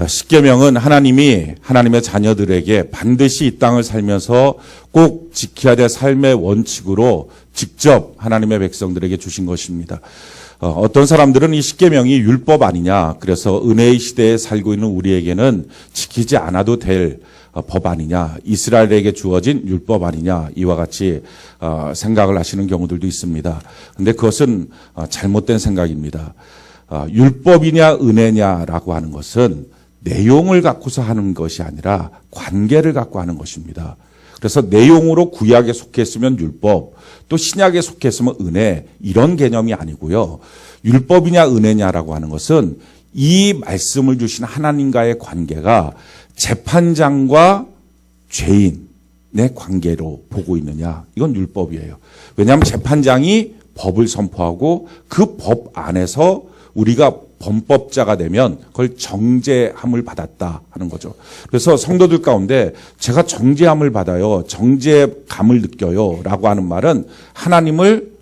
십계명은 하나님이 하나님의 자녀들에게 반드시 이 땅을 살면서 꼭 지켜야 될 삶의 원칙으로 직접 하나님의 백성들에게 주신 것입니다. 어떤 사람들은 이 십계명이 율법 아니냐, 그래서 은혜의 시대에 살고 있는 우리에게는 지키지 않아도 될 법 아니냐, 이스라엘에게 주어진 율법 아니냐, 이와 같이 생각을 하시는 경우들도 있습니다. 그런데 그것은 잘못된 생각입니다. 율법이냐 은혜냐라고 하는 것은 내용을 갖고서 하는 것이 아니라 관계를 갖고 하는 것입니다. 그래서 내용으로 구약에 속했으면 율법, 또 신약에 속했으면 은혜, 이런 개념이 아니고요. 율법이냐 은혜냐라고 하는 것은 이 말씀을 주신 하나님과의 관계가 재판장과 죄인의 관계로 보고 있느냐, 이건 율법이에요. 왜냐하면 재판장이 법을 선포하고 그 법 안에서 우리가 범법자가 되면 그걸 정죄함을 받았다 하는 거죠. 그래서 성도들 가운데 제가 정죄함을 받아요, 정죄감을 느껴요 라고 하는 말은 하나님을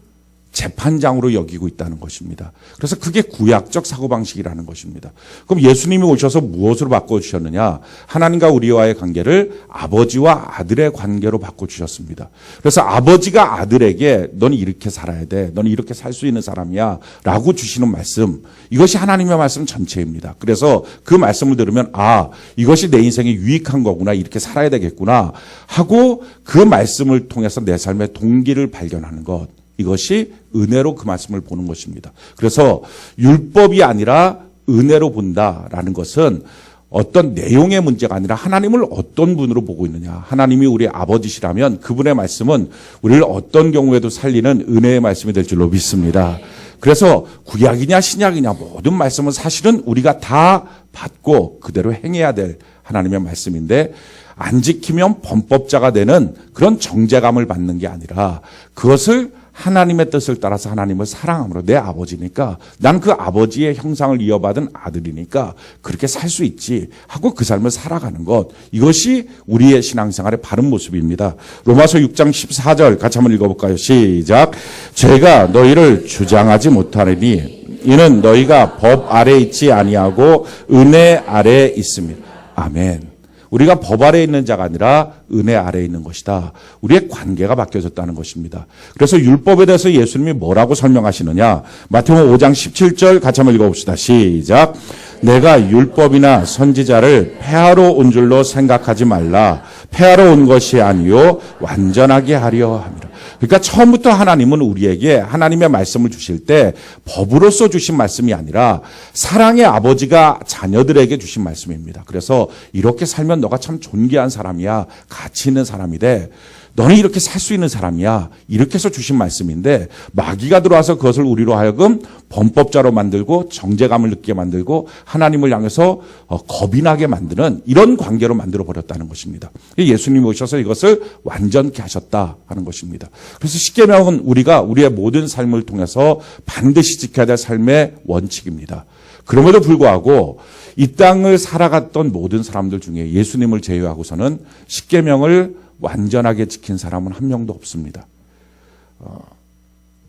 재판장으로 여기고 있다는 것입니다. 그래서 그게 구약적 사고방식이라는 것입니다. 그럼 예수님이 오셔서 무엇으로 바꿔주셨느냐? 하나님과 우리와의 관계를 아버지와 아들의 관계로 바꿔주셨습니다. 그래서 아버지가 아들에게 너는 이렇게 살아야 돼, 너는 이렇게 살 수 있는 사람이야 라고 주시는 말씀, 이것이 하나님의 말씀 전체입니다. 그래서 그 말씀을 들으면 이것이 내 인생에 유익한 거구나, 이렇게 살아야 되겠구나 하고 그 말씀을 통해서 내 삶의 동기를 발견하는 것, 이것이 은혜로 그 말씀을 보는 것입니다. 그래서 율법이 아니라 은혜로 본다라는 것은 어떤 내용의 문제가 아니라 하나님을 어떤 분으로 보고 있느냐. 하나님이 우리 아버지시라면 그분의 말씀은 우리를 어떤 경우에도 살리는 은혜의 말씀이 될 줄로 믿습니다. 그래서 구약이냐 신약이냐 모든 말씀은 사실은 우리가 다 받고 그대로 행해야 될 하나님의 말씀인데, 안 지키면 범법자가 되는 그런 정죄감을 받는 게 아니라 그것을 하나님의 뜻을 따라서 하나님을 사랑함으로, 내 아버지니까 난 그 아버지의 형상을 이어받은 아들이니까 그렇게 살 수 있지 하고 그 삶을 살아가는 것, 이것이 우리의 신앙생활의 바른 모습입니다. 로마서 6장 14절 같이 한번 읽어볼까요? 시작. 죄가 너희를 주장하지 못하리니 이는 너희가 법 아래 있지 아니하고 은혜 아래 있습니다. 아멘. 우리가 법 아래에 있는 자가 아니라 은혜 아래에 있는 것이다. 우리의 관계가 바뀌어졌다는 것입니다. 그래서 율법에 대해서 예수님이 뭐라고 설명하시느냐? 마태복음 5장 17절 같이 한번 읽어봅시다. 시작. 내가 율법이나 선지자를 폐하러 온 줄로 생각하지 말라. 폐하러 온 것이 아니요 완전하게 하려 함이라. 그러니까 처음부터 하나님은 우리에게 하나님의 말씀을 주실 때 법으로서 주신 말씀이 아니라 사랑의 아버지가 자녀들에게 주신 말씀입니다. 그래서 이렇게 살면 너가 참 존귀한 사람이야, 가치 있는 사람이 돼, 너는 이렇게 살 수 있는 사람이야, 이렇게 해서 주신 말씀인데, 마귀가 들어와서 그것을 우리로 하여금 범법자로 만들고 정죄감을 느끼게 만들고 하나님을 향해서 겁이 나게 만드는 이런 관계로 만들어버렸다는 것입니다. 예수님이 오셔서 이것을 완전케 하셨다 하는 것입니다. 그래서 십계명은 우리가 우리의 모든 삶을 통해서 반드시 지켜야 될 삶의 원칙입니다. 그럼에도 불구하고 이 땅을 살아갔던 모든 사람들 중에 예수님을 제외하고서는 십계명을 완전하게 지킨 사람은 한 명도 없습니다.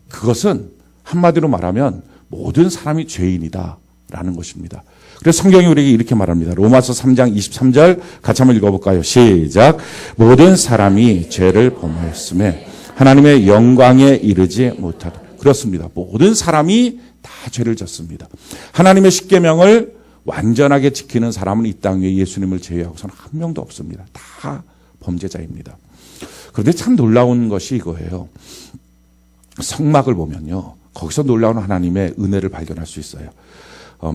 그것은 한마디로 말하면 모든 사람이 죄인이다라는 것입니다. 그래서 성경이 우리에게 이렇게 말합니다. 로마서 3장 23절 같이 한번 읽어볼까요? 시작. 모든 사람이 죄를 범하였음에 하나님의 영광에 이르지 못하다. 그렇습니다. 모든 사람이 다 죄를 졌습니다. 하나님의 십계명을 완전하게 지키는 사람은 이 땅 위에 예수님을 제외하고서는 한 명도 없습니다. 다 범죄자입니다. 그런데 참 놀라운 것이 이거예요. 성막을 보면요, 거기서 놀라운 하나님의 은혜를 발견할 수 있어요.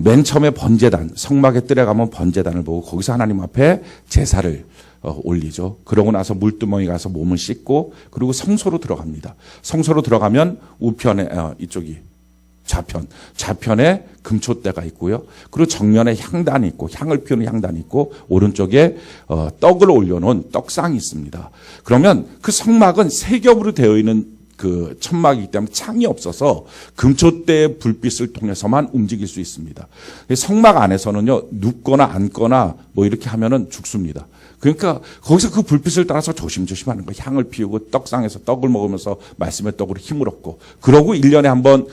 맨 처음에 번제단, 성막의 뜰에 가면 번제단을 보고 거기서 하나님 앞에 제사를 올리죠. 그러고 나서 물두멍에 가서 몸을 씻고 그리고 성소로 들어갑니다. 성소로 들어가면 우편에 이쪽이 좌편에 금초대가 있고요. 그리고 정면에 향단이 있고 향을 피우는 향단이 있고 오른쪽에 떡을 올려놓은 떡상이 있습니다. 그러면 그 성막은 세 겹으로 되어 있는 그 천막이기 때문에 창이 없어서 금초대의 불빛을 통해서만 움직일 수 있습니다. 성막 안에서는요, 눕거나 앉거나 뭐 이렇게 하면은 죽습니다. 그러니까 거기서 그 불빛을 따라서 조심조심 하는 거예요. 향을 피우고 떡상에서 떡을 먹으면서 말씀의 떡으로 힘을 얻고, 그러고 1년에 한 번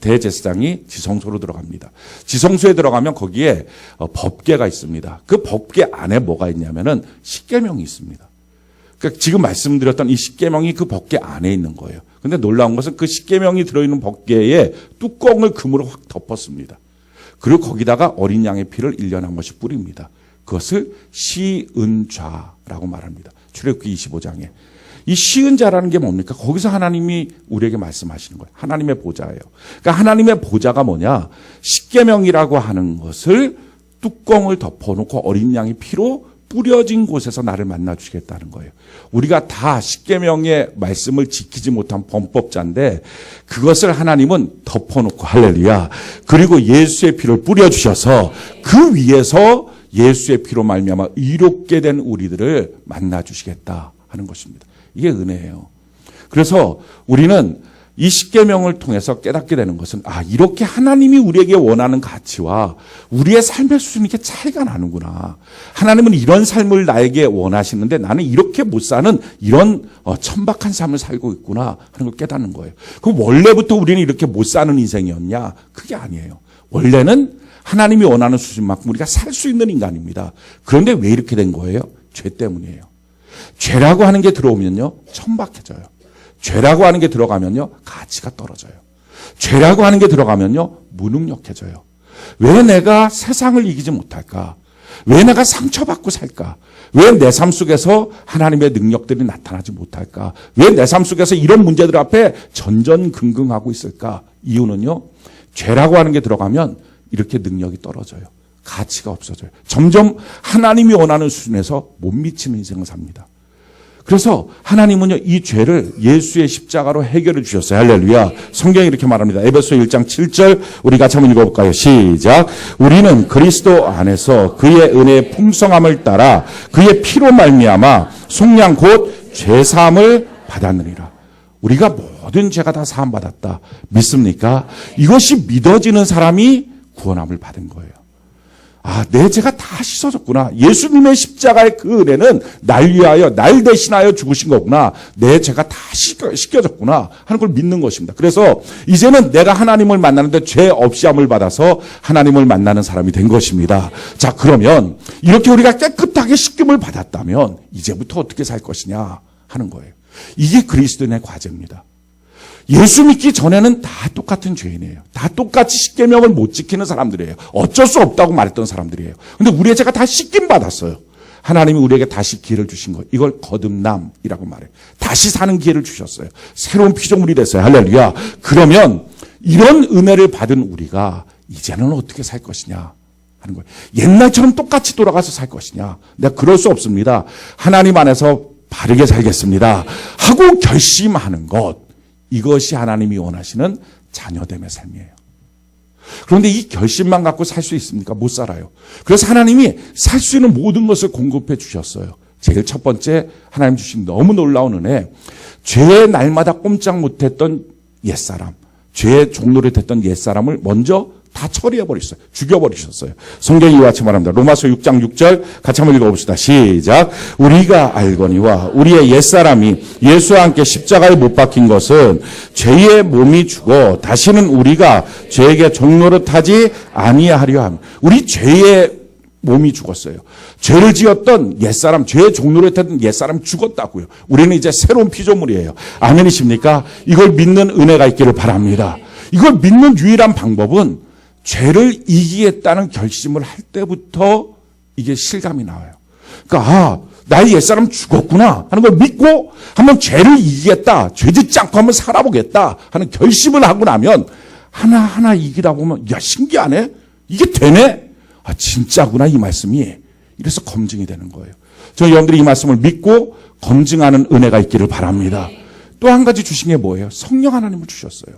대제사장이 지성소로 들어갑니다. 지성소에 들어가면 거기에 법궤가 있습니다. 그 법궤 안에 뭐가 있냐면은 십계명이 있습니다. 그러니까 지금 말씀드렸던 이 십계명이 그 법궤 안에 있는 거예요. 근데 놀라운 것은 그 십계명이 들어있는 법궤에 뚜껑을 금으로 확 덮었습니다. 그리고 거기다가 어린 양의 피를 1년에 한 번씩 뿌립니다. 그것을 시은좌라고 말합니다. 출애굽기 25장에. 이 시은자라는 게 뭡니까? 거기서 하나님이 우리에게 말씀하시는 거예요. 하나님의 보좌예요. 그러니까 하나님의 보좌가 뭐냐? 십계명이라고 하는 것을 뚜껑을 덮어놓고 어린 양의 피로 뿌려진 곳에서 나를 만나 주시겠다는 거예요. 우리가 다 십계명의 말씀을 지키지 못한 범법자인데 그것을 하나님은 덮어놓고, 할렐루야, 그리고 예수의 피를 뿌려주셔서 그 위에서 예수의 피로 말미암아 의롭게 된 우리들을 만나 주시겠다 하는 것입니다. 이게 은혜예요. 그래서 우리는 이 십계명을 통해서 깨닫게 되는 것은, 이렇게 하나님이 우리에게 원하는 가치와 우리의 삶의 수준이 이렇게 차이가 나는구나. 하나님은 이런 삶을 나에게 원하시는데 나는 이렇게 못 사는 이런 천박한 삶을 살고 있구나 하는 걸 깨닫는 거예요. 그럼 원래부터 우리는 이렇게 못 사는 인생이었냐? 그게 아니에요. 원래는 하나님이 원하는 수준만큼 우리가 살 수 있는 인간입니다. 그런데 왜 이렇게 된 거예요? 죄 때문이에요. 죄라고 하는 게 들어오면요, 천박해져요. 죄라고 하는 게 들어가면요, 가치가 떨어져요. 죄라고 하는 게 들어가면요, 무능력해져요. 왜 내가 세상을 이기지 못할까? 왜 내가 상처받고 살까? 왜 내 삶 속에서 하나님의 능력들이 나타나지 못할까? 왜 내 삶 속에서 이런 문제들 앞에 전전긍긍하고 있을까? 이유는요, 죄라고 하는 게 들어가면 이렇게 능력이 떨어져요. 가치가 없어져요. 점점 하나님이 원하는 수준에서 못 미치는 인생을 삽니다. 그래서 하나님은요, 이 죄를 예수의 십자가로 해결해 주셨어요. 할렐루야. 성경이 이렇게 말합니다. 에베소 1장 7절 우리 같이 한번 읽어볼까요? 시작. 우리는 그리스도 안에서 그의 은혜의 풍성함을 따라 그의 피로 말미암아 속량 곧 죄사함을 받았느니라. 우리가 모든 죄가 다 사함받았다. 믿습니까? 이것이 믿어지는 사람이 구원함을 받은 거예요. 내 죄가 다 씻어졌구나. 예수님의 십자가의 그 은혜는 날 위하여, 날 대신하여 죽으신 거구나. 내 죄가 다 씻겨졌구나 하는 걸 믿는 것입니다. 그래서 이제는 내가 하나님을 만나는데 죄 없이 함을 받아서 하나님을 만나는 사람이 된 것입니다. 자, 그러면 이렇게 우리가 깨끗하게 씻김을 받았다면 이제부터 어떻게 살 것이냐 하는 거예요. 이게 그리스도인의 과제입니다. 예수 믿기 전에는 다 똑같은 죄인이에요. 다 똑같이 십계명을 못 지키는 사람들이에요. 어쩔 수 없다고 말했던 사람들이에요. 근데 우리의 죄가 다 씻김 받았어요. 하나님이 우리에게 다시 기회를 주신 거예요. 이걸 거듭남이라고 말해요. 다시 사는 기회를 주셨어요. 새로운 피조물이 됐어요. 할렐루야. 그러면 이런 은혜를 받은 우리가 이제는 어떻게 살 것이냐 하는 거예요. 옛날처럼 똑같이 돌아가서 살 것이냐. 내가 그럴 수 없습니다. 하나님 안에서 바르게 살겠습니다 하고 결심하는 것, 이것이 하나님이 원하시는 자녀됨의 삶이에요. 그런데 이 결심만 갖고 살 수 있습니까? 못 살아요. 그래서 하나님이 살 수 있는 모든 것을 공급해 주셨어요. 제일 첫 번째 하나님 주신 너무 놀라운 은혜, 죄의 날마다 꼼짝 못했던 옛사람, 죄의 종노릇 했던 옛사람을 먼저 다 처리해버렸어요. 죽여버리셨어요. 성경이 이와 같이 말합니다. 로마서 6장 6절 같이 한번 읽어봅시다. 시작. 우리가 알거니와 우리의 옛사람이 예수와 함께 십자가에 못 박힌 것은 죄의 몸이 죽어 다시는 우리가 죄에게 종노릇하지 아니하려 함. 우리 죄의 몸이 죽었어요. 죄를 지었던 옛사람, 죄의 종노릇했던 옛사람 죽었다고요. 우리는 이제 새로운 피조물이에요. 아멘이십니까? 이걸 믿는 은혜가 있기를 바랍니다. 이걸 믿는 유일한 방법은 죄를 이기겠다는 결심을 할 때부터 이게 실감이 나와요. 그러니까 나의 옛사람 죽었구나 하는 걸 믿고 한번 죄를 이기겠다, 죄 짓지 않고 한번 살아보겠다 하는 결심을 하고 나면 하나하나 이기다 보면 신기하네? 이게 되네? 진짜구나 이 말씀이. 이래서 검증이 되는 거예요. 저희 여러분들이 이 말씀을 믿고 검증하는 은혜가 있기를 바랍니다. 또 한 가지 주신 게 뭐예요? 성령 하나님을 주셨어요.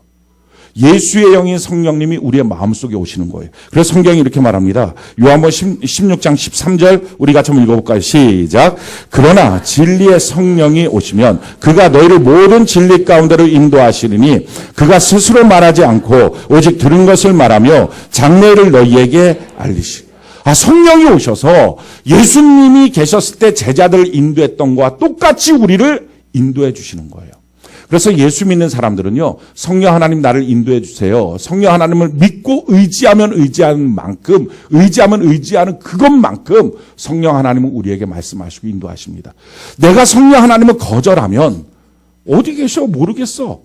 예수의 영인 성령님이 우리의 마음속에 오시는 거예요. 그래서 성경이 이렇게 말합니다. 요한복음 16장 13절 우리 같이 한번 읽어볼까요? 시작. 그러나 진리의 성령이 오시면 그가 너희를 모든 진리 가운데로 인도하시리니 그가 스스로 말하지 않고 오직 들은 것을 말하며 장래를 너희에게 알리시리. 성령이 오셔서 예수님이 계셨을 때 제자들을 인도했던 것과 똑같이 우리를 인도해 주시는 거예요. 그래서 예수 믿는 사람들은요, 성령 하나님 나를 인도해 주세요. 성령 하나님을 믿고 의지하면 의지하는 그것만큼 성령 하나님은 우리에게 말씀하시고 인도하십니다. 내가 성령 하나님을 거절하면 어디 계셔 모르겠어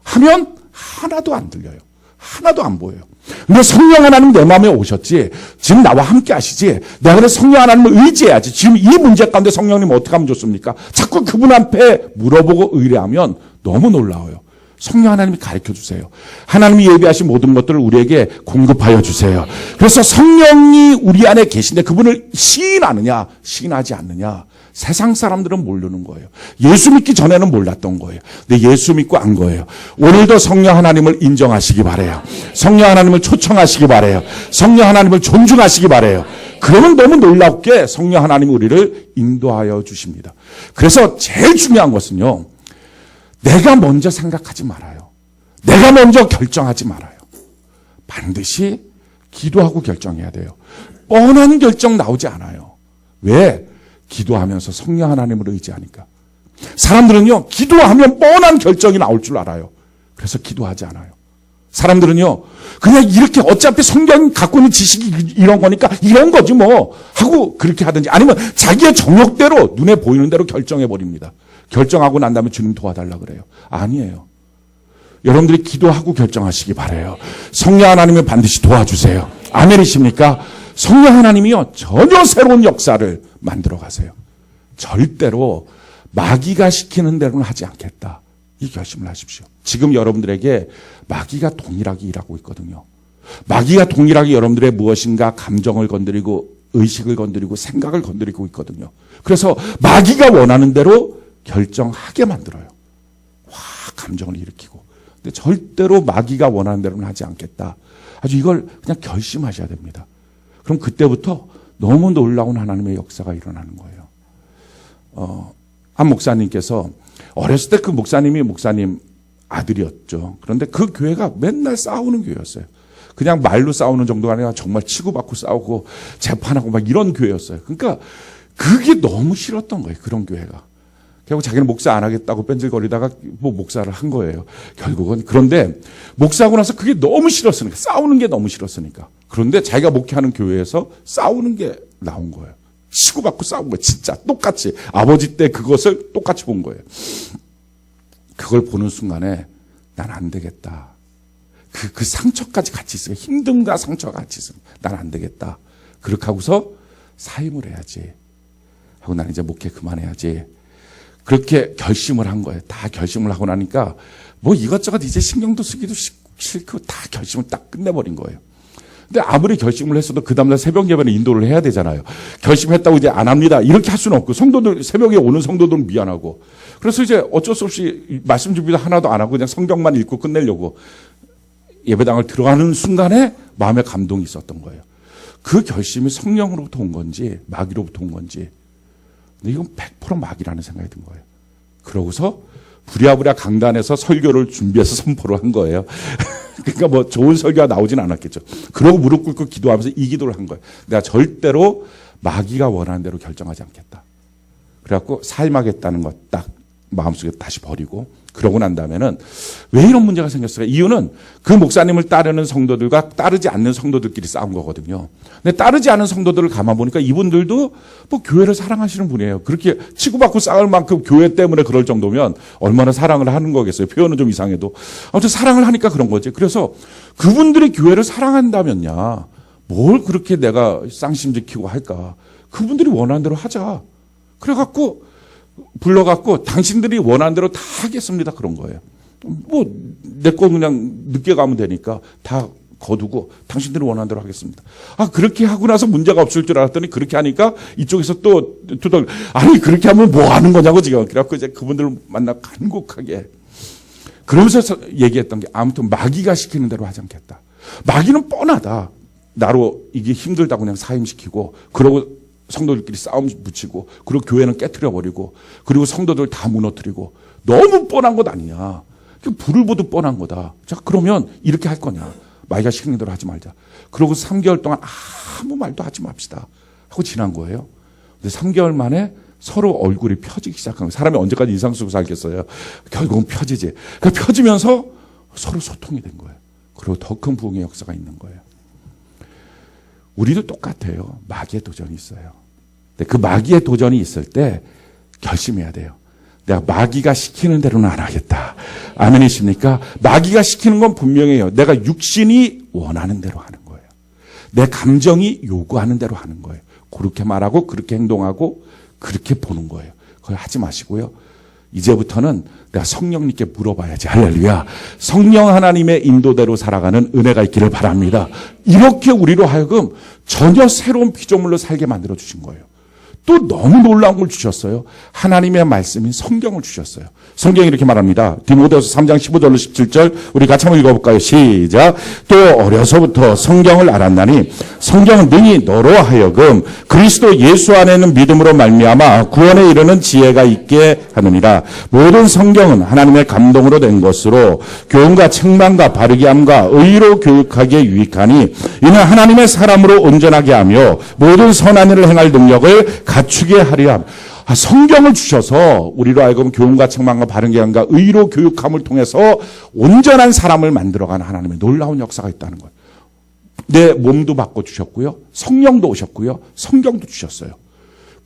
하면 하나도 안 들려요. 하나도 안 보여요. 근데 성령 하나님 내 마음에 오셨지, 지금 나와 함께 하시지, 내가 그래서 성령 하나님을 의지해야지. 지금 이 문제 가운데 성령님 어떻게 하면 좋습니까? 자꾸 그분 앞에 물어보고 의뢰하면 너무 놀라워요. 성령 하나님이 가르쳐 주세요. 하나님이 예비하신 모든 것들을 우리에게 공급하여 주세요. 그래서 성령이 우리 안에 계신데 그분을 시인하느냐 시인하지 않느냐, 세상 사람들은 모르는 거예요. 예수 믿기 전에는 몰랐던 거예요. 근데 예수 믿고 안 거예요. 오늘도 성령 하나님을 인정하시기 바라요. 성령 하나님을 초청하시기 바라요. 성령 하나님을 존중하시기 바라요. 그러면 너무 놀랍게 성령 하나님이 우리를 인도하여 주십니다. 그래서 제일 중요한 것은요, 내가 먼저 생각하지 말아요. 내가 먼저 결정하지 말아요. 반드시 기도하고 결정해야 돼요. 뻔한 결정 나오지 않아요. 왜? 기도하면서 성령 하나님을 의지하니까. 사람들은요, 기도하면 뻔한 결정이 나올 줄 알아요. 그래서 기도하지 않아요. 사람들은요, 그냥 이렇게 어차피 성경이 갖고 있는 지식이 이런 거니까 이런 거지 뭐 하고 그렇게 하든지, 아니면 자기의 정욕대로 눈에 보이는 대로 결정해버립니다. 결정하고 난 다음에 주님 도와달라 그래요. 아니에요. 여러분들이 기도하고 결정하시기 바라요. 성령 하나님이 반드시 도와주세요. 아멘이십니까? 성령 하나님이요, 전혀 새로운 역사를 만들어 가세요. 절대로 마귀가 시키는 대로는 하지 않겠다, 이 결심을 하십시오. 지금 여러분들에게 마귀가 동일하게 일하고 있거든요. 마귀가 동일하게 여러분들의 무엇인가 감정을 건드리고 의식을 건드리고 생각을 건드리고 있거든요. 그래서 마귀가 원하는 대로 결정하게 만들어요. 감정을 일으키고. 근데 절대로 마귀가 원하는 대로는 하지 않겠다. 아주 이걸 그냥 결심하셔야 됩니다. 그럼 그때부터 너무 놀라운 하나님의 역사가 일어나는 거예요. 한 목사님께서 어렸을 때 그 목사님이 목사님 아들이었죠. 그런데 그 교회가 맨날 싸우는 교회였어요. 그냥 말로 싸우는 정도가 아니라 정말 치고받고 싸우고 재판하고 막 이런 교회였어요. 그러니까 그게 너무 싫었던 거예요. 그런 교회가. 결국 자기는 목사 안 하겠다고 뺀질거리다가 뭐 목사를 한 거예요. 결국은. 그런데 목사하고 나서 그게 너무 싫었으니까, 싸우는 게 너무 싫었으니까. 그런데 자기가 목회하는 교회에서 싸우는 게 나온 거예요. 치고받고 싸운 거예요. 진짜 똑같이. 아버지 때 그것을 똑같이 본 거예요. 그걸 보는 순간에 난 안 되겠다. 그 상처까지 같이 있어요. 힘듦과 상처가 같이 있어요. 난 안 되겠다. 그렇게 하고서 사임을 해야지. 하고 난 이제 목회 그만해야지. 그렇게 결심을 한 거예요. 다 결심을 하고 나니까 뭐 이것저것 이제 신경도 쓰기도 싫고 다 결심을 딱 끝내버린 거예요. 근데 아무리 결심을 했어도 그 다음날 새벽 예배는 인도를 해야 되잖아요. 결심했다고 이제 안 합니다, 이렇게 할 수는 없고, 성도들, 새벽에 오는 성도들은 미안하고. 그래서 이제 어쩔 수 없이 말씀 준비도 하나도 안 하고 그냥 성경만 읽고 끝내려고 예배당을 들어가는 순간에 마음에 감동이 있었던 거예요. 그 결심이 성령으로부터 온 건지 마귀로부터 온 건지, 근데 이건 100% 마귀라는 생각이 든 거예요. 그러고서 부랴부랴 강단에서 설교를 준비해서 선포를 한 거예요. 그러니까 뭐 좋은 설교가 나오진 않았겠죠. 그러고 무릎 꿇고 기도하면서 이 기도를 한 거예요. 내가 절대로 마귀가 원하는 대로 결정하지 않겠다. 그래갖고 사임하겠다는 것 딱 마음속에 다시 버리고, 그러고 난 다음에는 왜 이런 문제가 생겼을까? 이유는 그 목사님을 따르는 성도들과 따르지 않는 성도들끼리 싸운 거거든요. 근데 따르지 않은 성도들을 가만 보니까 이분들도 뭐 교회를 사랑하시는 분이에요. 그렇게 치고받고 싸울 만큼 교회 때문에 그럴 정도면 얼마나 사랑을 하는 거겠어요. 표현은 좀 이상해도. 아무튼 사랑을 하니까 그런 거지. 그래서 그분들이 교회를 사랑한다면야 뭘 그렇게 내가 쌍심 지키고 할까? 그분들이 원하는 대로 하자. 그래갖고 불러갖고 당신들이 원하는 대로 다 하겠습니다. 그런 거예요. 뭐 내 거 그냥 늦게 가면 되니까 다 거두고 당신들이 원하는 대로 하겠습니다. 그렇게 하고 나서 문제가 없을 줄 알았더니 그렇게 하니까 이쪽에서 또 아니 그렇게 하면 뭐 하는 거냐고 지금. 그래갖고 이제 그분들을 만나 간곡하게. 그러면서 얘기했던 게 아무튼 마귀가 시키는 대로 하지 않겠다. 마귀는 뻔하다. 나로 이게 힘들다고 그냥 사임시키고 그러고 성도들끼리 싸움 붙이고 그리고 교회는 깨트려버리고 그리고 성도들 다 무너뜨리고 너무 뻔한 것 아니냐. 불을 보듯 뻔한 거다. 자, 그러면 이렇게 할 거냐. 마귀가 시키는 대로 하지 말자. 그러고 3개월 동안 아무 말도 하지 맙시다 하고 지난 거예요. 근데 3개월 만에 서로 얼굴이 펴지기 시작한 거예요. 사람이 언제까지 인상 쓰고 살겠어요. 결국은 펴지지. 그러니까 펴지면서 서로 소통이 된 거예요. 그리고 더 큰 부흥의 역사가 있는 거예요. 우리도 똑같아요. 마귀의 도전이 있어요. 근데 그 마귀의 도전이 있을 때 결심해야 돼요. 내가 마귀가 시키는 대로는 안 하겠다. 아멘이십니까? 마귀가 시키는 건 분명해요. 내가 육신이 원하는 대로 하는 거예요. 내 감정이 요구하는 대로 하는 거예요. 그렇게 말하고 그렇게 행동하고 그렇게 보는 거예요. 그걸 하지 마시고요. 이제부터는 내가 성령님께 물어봐야지. 할렐루야. 성령 하나님의 인도대로 살아가는 은혜가 있기를 바랍니다. 이렇게 우리로 하여금 전혀 새로운 피조물로 살게 만들어 주신 거예요. 또 너무 놀라운 걸 주셨어요. 하나님의 말씀인 성경을 주셨어요. 성경이 이렇게 말합니다. 디모데후서 3장 15절로 17절 우리 같이 한번 읽어볼까요? 시작. 또 어려서부터 성경을 알았나니 성경은 능히 너로 하여금 그리스도 예수 안에는 믿음으로 말미암아 구원에 이르는 지혜가 있게 하느니라. 모든 성경은 하나님의 감동으로 된 것으로 교훈과 책망과 바르게 함과 의로 교육하기에 유익하니 이는 하나님의 사람으로 온전하게 하며 모든 선한 일을 행할 능력을 갖추게 하려 함. 성경을 주셔서 우리로 하여금 교훈과 책망과 바른 함과 의로 교육함을 통해서 온전한 사람을 만들어가는 하나님의 놀라운 역사가 있다는 거예요. 내 몸도 바꿔주셨고요. 성령도 오셨고요. 성경도 주셨어요.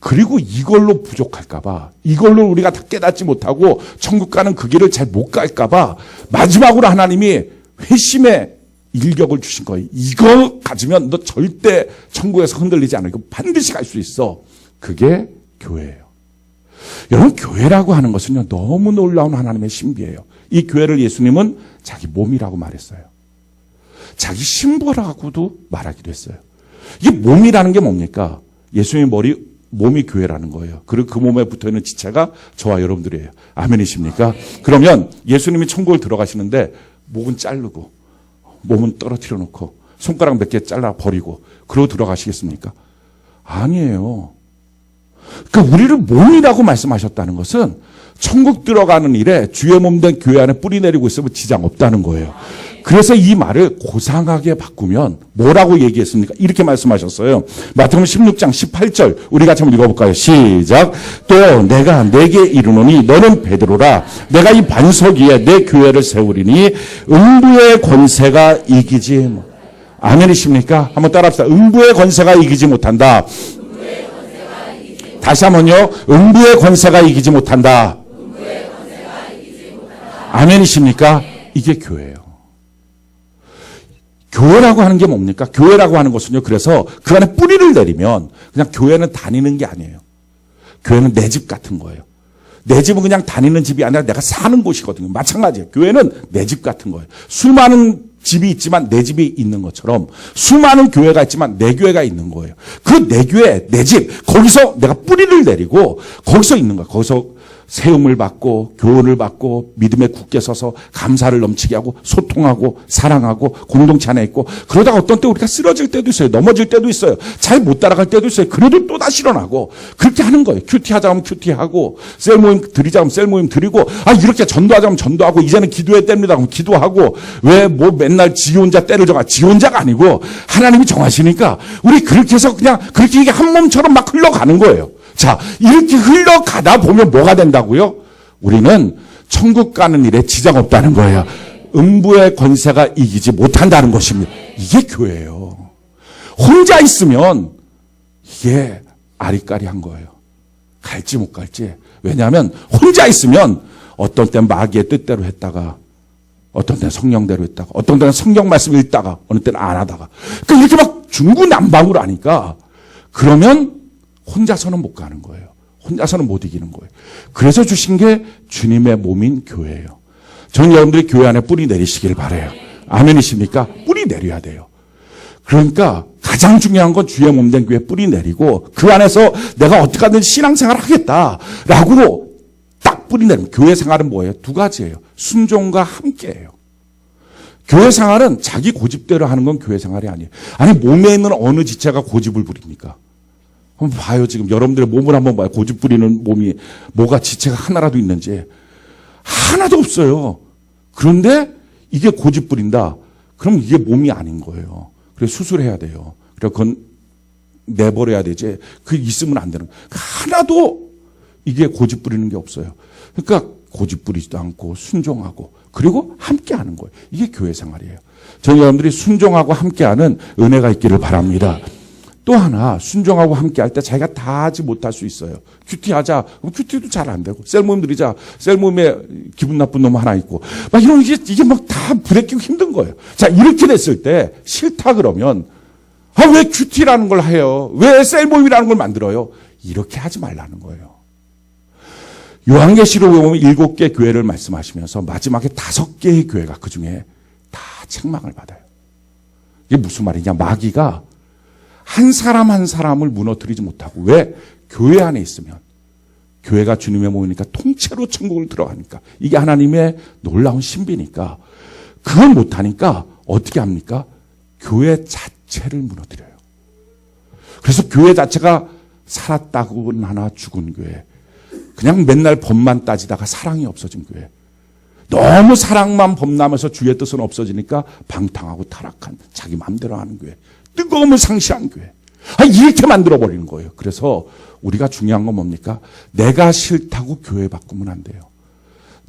그리고 이걸로 부족할까 봐, 이걸로 우리가 다 깨닫지 못하고 천국 가는 그 길을 잘 못 갈까 봐 마지막으로 하나님이 회심의 일격을 주신 거예요. 이거 가지면 너 절대 천국에서 흔들리지 않아. 이거 반드시 갈 수 있어. 그게 교회예요. 여러분, 교회라고 하는 것은요, 너무 놀라운 하나님의 신비예요. 이 교회를 예수님은 자기 몸이라고 말했어요. 자기 신부라고도 말하기도 했어요. 이게 몸이라는 게 뭡니까? 예수님의 몸이 교회라는 거예요. 그리고 그 몸에 붙어있는 지체가 저와 여러분들이에요. 아멘이십니까? 그러면 예수님이 천국을 들어가시는데 목은 자르고 몸은 떨어뜨려 놓고 손가락 몇 개 잘라 버리고 그러고 들어가시겠습니까? 아니에요. 그러니까 우리를 몸이라고 말씀하셨다는 것은 천국 들어가는 일에 주의 몸된 교회 안에 뿌리 내리고 있으면 지장 없다는 거예요. 그래서 이 말을 고상하게 바꾸면 뭐라고 얘기했습니까? 이렇게 말씀하셨어요. 마태복음 16장 18절 우리 같이 한번 읽어볼까요? 시작. 또 내가 내게 이르노니 너는 베드로라. 내가 이 반석 위에 내 교회를 세우리니 음부의 권세가 이기지 못. 아멘이십니까? 한번 따라합시다. 음부의 권세가 이기지 못한다. 다시 한번요. 음부의 권세가 이기지 못한다. 아멘이십니까? 이게 교회예요. 교회라고 하는 게 뭡니까? 교회라고 하는 것은요. 그래서 그 안에 뿌리를 내리면 그냥 교회는 다니는 게 아니에요. 교회는 내 집 같은 거예요. 내 집은 그냥 다니는 집이 아니라 내가 사는 곳이거든요. 마찬가지예요. 교회는 내 집 같은 거예요. 수많은 집이 있지만 내 집이 있는 것처럼 수많은 교회가 있지만 내 교회가 있는 거예요. 그 내 교회, 내 집, 거기서 내가 뿌리를 내리고 거기서 있는 거예요. 거기서 세움을 받고 교훈을 받고 믿음에 굳게 서서 감사를 넘치게 하고 소통하고 사랑하고 공동체 안에 있고 그러다가 어떤 때 우리가 쓰러질 때도 있어요. 넘어질 때도 있어요. 잘 못 따라갈 때도 있어요. 그래도 또다시 일어나고 그렇게 하는 거예요. 큐티하자면 큐티하고 셀 모임 드리자면 셀 모임 드리고 이렇게 전도하자면 전도하고 이제는 기도해야 됩니다. 그럼 기도하고 왜 뭐 맨날 지 혼자 때를 정하 지 혼자가 아니고 하나님이 정하시니까 우리 그렇게 해서 그냥 그렇게 이게 한 몸처럼 막 흘러가는 거예요. 자, 이렇게 흘러가다 보면 뭐가 된다고요? 우리는 천국 가는 일에 지장 없다는 거예요. 음부의 권세가 이기지 못한다는 것입니다. 이게 교회예요. 혼자 있으면 이게 아리까리한 거예요. 갈지 못 갈지. 왜냐하면 혼자 있으면 어떤 때는 마귀의 뜻대로 했다가 어떤 때는 성령대로 했다가 어떤 때는 성경 말씀 읽다가 어느 때는 안 하다가 그러니까 이렇게 막 중구난방으로 하니까 그러면 혼자서는 못 가는 거예요. 혼자서는 못 이기는 거예요. 그래서 주신 게 주님의 몸인 교회예요. 저는 여러분들이 교회 안에 뿌리 내리시길 바라요. 아멘이십니까? 뿌리 내려야 돼요. 그러니까 가장 중요한 건 주의 몸된 교회에 뿌리 내리고 그 안에서 내가 어떻게든 신앙생활을 하겠다라고 딱 뿌리 내리면 교회 생활은 뭐예요? 두 가지예요. 순종과 함께해요. 교회 생활은 자기 고집대로 하는 건 교회 생활이 아니에요. 아니 몸에 있는 어느 지체가 고집을 부립니까? 한번 봐요. 지금 여러분들의 몸을 한번 봐요. 고집 부리는 몸이 뭐가 지체가 하나라도 있는지. 하나도 없어요. 그런데 이게 고집 부린다. 그럼 이게 몸이 아닌 거예요. 그래서 수술해야 돼요. 그래서 그건 내버려야 되지. 그게 있으면 안 되는 거예요. 하나도 이게 고집 부리는 게 없어요. 그러니까 고집 부리지도 않고 순종하고 그리고 함께 하는 거예요. 이게 교회 생활이에요. 저희 여러분들이 순종하고 함께하는 은혜가 있기를 바랍니다. 또 하나 순종하고 함께할 때 자기가 다 하지 못할 수 있어요. 큐티하자. 그럼 큐티도 잘 안 되고 셀모임 드리자. 셀모임에 기분 나쁜 놈 하나 있고 막 이런 이게 막 다 부대끼고 힘든 거예요. 자 이렇게 됐을 때 싫다 그러면 왜 큐티라는 걸 해요? 왜 셀모임이라는 걸 만들어요? 이렇게 하지 말라는 거예요. 요한계시록에 보면 7개 교회를 말씀하시면서 마지막에 5개의 교회가 그중에 다 책망을 받아요. 이게 무슨 말이냐? 마귀가 한 사람 한 사람을 무너뜨리지 못하고 왜? 교회 안에 있으면 교회가 주님의 몸이니까 통째로 천국을 들어가니까 이게 하나님의 놀라운 신비니까 그걸 못하니까 어떻게 합니까? 교회 자체를 무너뜨려요. 그래서 교회 자체가 살았다고는 하나 죽은 교회, 그냥 맨날 법만 따지다가 사랑이 없어진 교회, 너무 사랑만 범람해서 주의 뜻은 없어지니까 방탕하고 타락한 자기 마음대로 하는 교회, 뜨거움을 상실한 교회, 이렇게 만들어버리는 거예요. 그래서 우리가 중요한 건 뭡니까? 내가 싫다고 교회 바꾸면 안 돼요.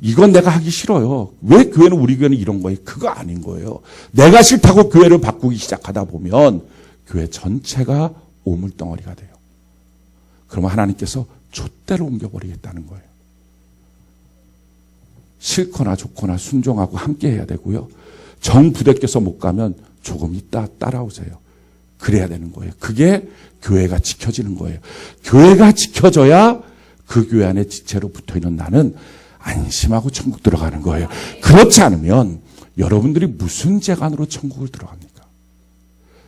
이건 내가 하기 싫어요. 왜 교회는 우리 교회는 이런 거예요? 그거 아닌 거예요. 내가 싫다고 교회를 바꾸기 시작하다 보면 교회 전체가 오물덩어리가 돼요. 그러면 하나님께서 촛대로 옮겨버리겠다는 거예요. 싫거나 좋거나 순종하고 함께 해야 되고요. 정 부대껴서 못 가면 조금 있다 따라오세요. 그래야 되는 거예요. 그게 교회가 지켜지는 거예요. 교회가 지켜져야 그 교회 안에 지체로 붙어있는 나는 안심하고 천국 들어가는 거예요. 그렇지 않으면 여러분들이 무슨 재간으로 천국을 들어갑니까?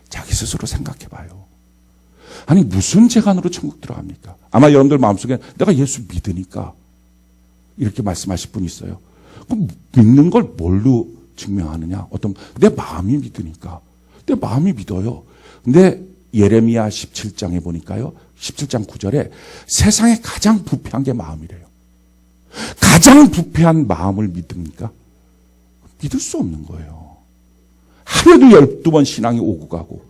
자기 스스로 생각해 봐요. 아니 무슨 재간으로 천국 들어갑니까? 아마 여러분들 마음속에 내가 예수 믿으니까 이렇게 말씀하실 분이 있어요. 그럼 믿는 걸 뭘로 증명하느냐? 내 마음이 믿으니까. 내 마음이 믿어요. 근데 예레미야 17장에 보니까요. 17장 9절에 세상에 가장 부패한 게 마음이래요. 가장 부패한 마음을 믿습니까? 믿을 수 없는 거예요. 하루에도 12번 신앙이 오고 가고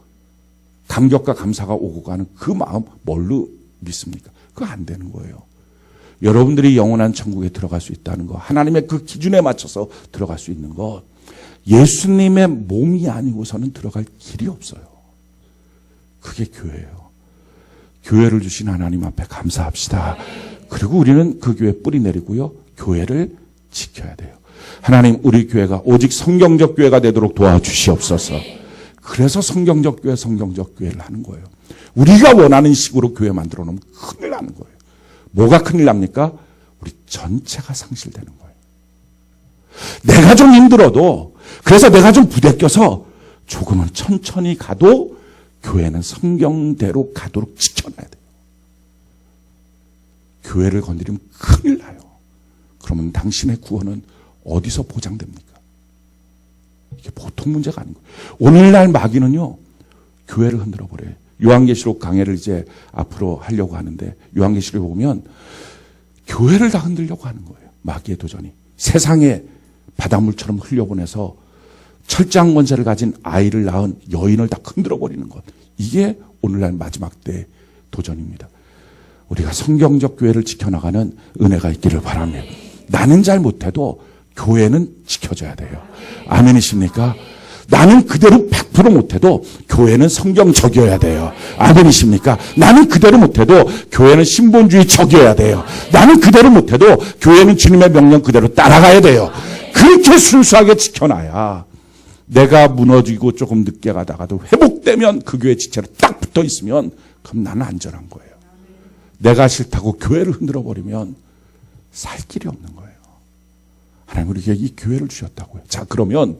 감격과 감사가 오고 가는 그 마음 뭘로 믿습니까? 그거 안 되는 거예요. 여러분들이 영원한 천국에 들어갈 수 있다는 거, 하나님의 그 기준에 맞춰서 들어갈 수 있는 것, 예수님의 몸이 아니고서는 들어갈 길이 없어요. 그게 교회예요. 교회를 주신 하나님 앞에 감사합시다. 그리고 우리는 그 교회 뿌리 내리고요. 교회를 지켜야 돼요. 하나님 우리 교회가 오직 성경적 교회가 되도록 도와주시옵소서. 그래서 성경적 교회를 하는 거예요. 우리가 원하는 식으로 교회 만들어 놓으면 큰일 나는 거예요. 뭐가 큰일 납니까? 우리 전체가 상실되는 거예요. 내가 좀 힘들어도, 그래서 내가 좀 부대껴서 조금은 천천히 가도 교회는 성경대로 가도록 지켜놔야 돼요. 교회를 건드리면 큰일 나요. 그러면 당신의 구원은 어디서 보장됩니까? 이게 보통 문제가 아닌 거예요. 오늘날 마귀는요, 교회를 흔들어 버려요. 요한계시록 강해를 이제 앞으로 하려고 하는데, 요한계시록에 보면 교회를 다 흔들려고 하는 거예요. 마귀의 도전이. 세상에 바닷물처럼 흘려보내서 철저한 권세를 가진 아이를 낳은 여인을 다 흔들어 버리는 것. 이게 오늘날 마지막 때의 도전입니다. 우리가 성경적 교회를 지켜나가는 은혜가 있기를 바랍니다. 나는 잘 못해도 교회는 지켜져야 돼요. 아멘이십니까? 나는 그대로 100% 못해도 교회는 성경적이어야 돼요. 아멘이십니까? 나는 그대로 못해도 교회는 신본주의적이어야 돼요. 나는 그대로 못해도 교회는 주님의 명령 그대로 따라가야 돼요. 그렇게 순수하게 지켜놔야 내가 무너지고 조금 늦게 가다가도 회복되면 그 교회 지체로 딱 붙어 있으면 그럼 나는 안전한 거예요. 내가 싫다고 교회를 흔들어 버리면 살 길이 없는 거예요. 하나님 우리에게 이 교회를 주셨다고요. 자, 그러면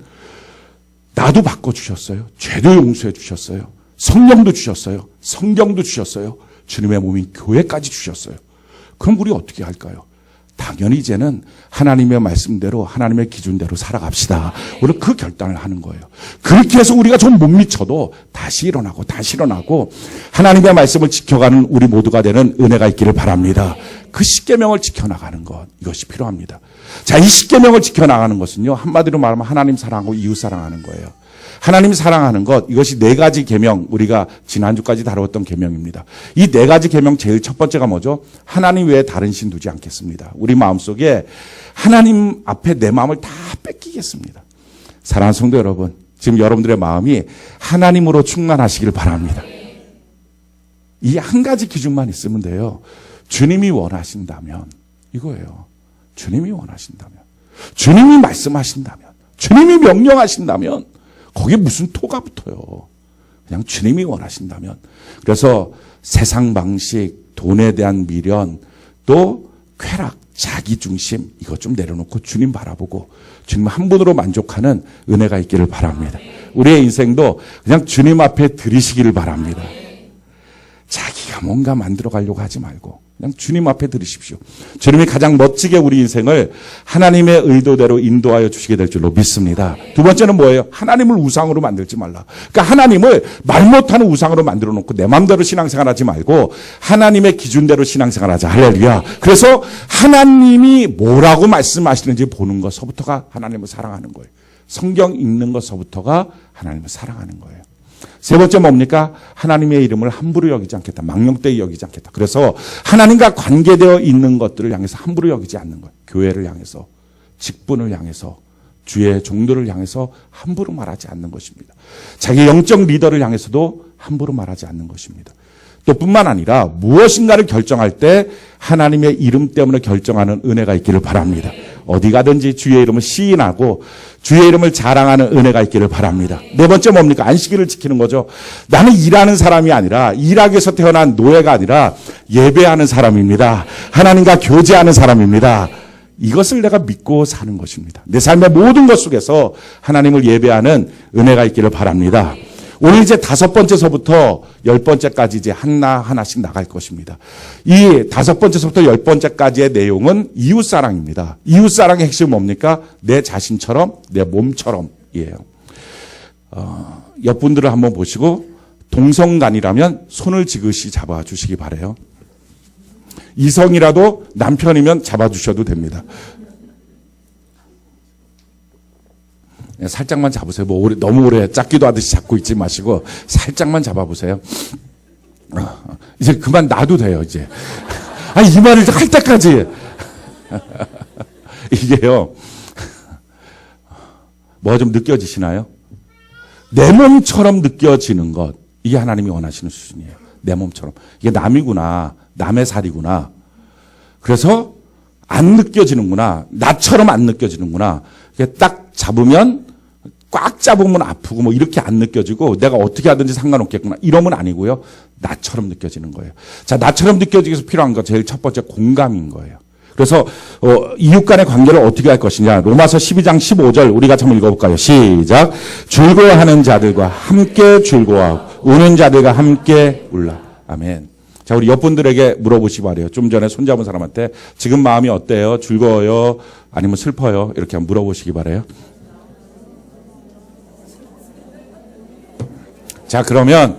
나도 바꿔주셨어요. 죄도 용서해 주셨어요. 성령도 주셨어요. 성경도 주셨어요. 주님의 몸인 교회까지 주셨어요. 그럼 우리 어떻게 할까요? 당연히 이제는 하나님의 말씀대로 하나님의 기준대로 살아갑시다. 우리는 그 결단을 하는 거예요. 그렇게 해서 우리가 좀 못 미쳐도 다시 일어나고 하나님의 말씀을 지켜가는 우리 모두가 되는 은혜가 있기를 바랍니다. 그 십계명을 지켜나가는 것, 이것이 필요합니다. 자, 이 십계명을 지켜나가는 것은요, 한마디로 말하면 하나님 사랑하고 이웃 사랑하는 거예요. 하나님 사랑하는 것, 이것이 네 가지 계명, 우리가 지난주까지 다루었던 계명입니다. 이 네 가지 계명 제일 첫 번째가 뭐죠? 하나님 외에 다른 신 두지 않겠습니다. 우리 마음속에 하나님 앞에 내 마음을 다 뺏기겠습니다. 사랑하는 성도 여러분, 지금 여러분들의 마음이 하나님으로 충만하시길 바랍니다. 이 한 가지 기준만 있으면 돼요. 주님이 원하신다면, 이거예요. 주님이 원하신다면, 주님이 말씀하신다면, 주님이 명령하신다면, 거기에 무슨 토가 붙어요. 그냥 주님이 원하신다면. 그래서 세상 방식, 돈에 대한 미련, 또 쾌락, 자기중심, 이것 좀 내려놓고 주님 바라보고 주님 한 분으로 만족하는 은혜가 있기를 바랍니다. 우리의 인생도 그냥 주님 앞에 들이시기를 바랍니다. 자기가 뭔가 만들어 가려고 하지 말고 그냥 주님 앞에 들으십시오. 주님이 가장 멋지게 우리 인생을 하나님의 의도대로 인도하여 주시게 될 줄로 믿습니다. 두 번째는 뭐예요? 하나님을 우상으로 만들지 말라. 그러니까 하나님을 말 못하는 우상으로 만들어 놓고 내 마음대로 신앙생활하지 말고 하나님의 기준대로 신앙생활하자. 할렐루야. 그래서 하나님이 뭐라고 말씀하시는지 보는 것서부터가 하나님을 사랑하는 거예요. 성경 읽는 것서부터가 하나님을 사랑하는 거예요. 세 번째 뭡니까? 하나님의 이름을 함부로 여기지 않겠다. 망령되이 여기지 않겠다. 그래서 하나님과 관계되어 있는 것들을 향해서 함부로 여기지 않는 거예요. 교회를 향해서, 직분을 향해서, 주의 종들을 향해서 함부로 말하지 않는 것입니다. 자기 영적 리더를 향해서도 함부로 말하지 않는 것입니다. 또 뿐만 아니라 무엇인가를 결정할 때 하나님의 이름 때문에 결정하는 은혜가 있기를 바랍니다. 어디 가든지 주의 이름을 시인하고 주의 이름을 자랑하는 은혜가 있기를 바랍니다. 네 번째 뭡니까? 안식일을 지키는 거죠. 나는 일하는 사람이 아니라 일하기 위해서 태어난 노예가 아니라 예배하는 사람입니다. 하나님과 교제하는 사람입니다. 이것을 내가 믿고 사는 것입니다. 내 삶의 모든 것 속에서 하나님을 예배하는 은혜가 있기를 바랍니다. 오늘 이제 5번째서부터 10번째까지 이제 하나씩 나갈 것입니다. 이 5번째서부터 10번째까지의 내용은 이웃사랑입니다. 이웃사랑의 핵심은 뭡니까? 내 자신처럼, 내 몸처럼이에요. 옆분들을 한번 보시고 동성간이라면 손을 지그시 잡아주시기 바라요. 이성이라도 남편이면 잡아주셔도 됩니다. 살짝만 잡으세요. 너무 오래 짝기도 하듯이 잡고 있지 마시고 살짝만 잡아보세요. 이제 그만 놔도 돼요. 이제 이 말을 할 때까지 이게요. 뭐가 좀 느껴지시나요? 내 몸처럼 느껴지는 것, 이게 하나님이 원하시는 수준이에요. 내 몸처럼. 이게 남이구나, 남의 살이구나. 그래서 안 느껴지는구나, 나처럼 안 느껴지는구나. 이게 딱 잡으면, 꽉 잡으면 아프고 뭐 이렇게 안 느껴지고 내가 어떻게 하든지 상관없겠구나, 이러면 아니고요. 나처럼 느껴지는 거예요. 자, 나처럼 느껴지기 위해서 필요한 거 제일 첫 번째 공감인 거예요. 그래서 이웃 간의 관계를 어떻게 할 것이냐. 로마서 12장 15절 우리가 한번 읽어볼까요? 시작. 즐거워하는 자들과 함께 즐거워하고 우는 자들과 함께 울라. 아멘. 자, 우리 옆분들에게 물어보시기 바래요. 좀 전에 손잡은 사람한테 지금 마음이 어때요? 즐거워요? 아니면 슬퍼요? 이렇게 한번 물어보시기 바래요. 자, 그러면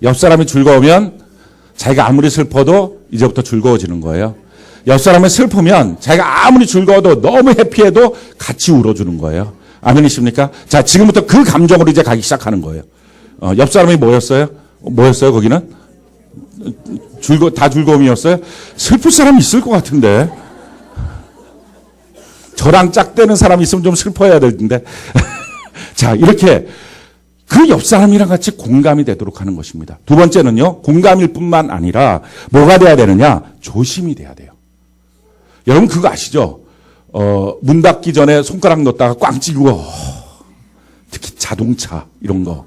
옆 사람이 즐거우면 자기가 아무리 슬퍼도 이제부터 즐거워지는 거예요. 옆 사람이 슬프면 자기가 아무리 즐거워도 너무 해피해도 같이 울어주는 거예요. 아멘이십니까? 자, 지금부터 그 감정으로 이제 가기 시작하는 거예요. 옆 사람이 뭐였어요? 뭐였어요, 거기는? 다 즐거움이었어요? 슬플 사람이 있을 것 같은데. 저랑 짝대는 사람이 있으면 좀 슬퍼해야 될 텐데. 자, 이렇게 그 옆 사람이랑 같이 공감이 되도록 하는 것입니다. 두 번째는요, 공감일 뿐만 아니라 뭐가 돼야 되느냐? 조심이 돼야 돼요. 여러분 그거 아시죠? 문 닫기 전에 손가락 넣었다가 꽝 찌고, 특히 자동차 이런 거.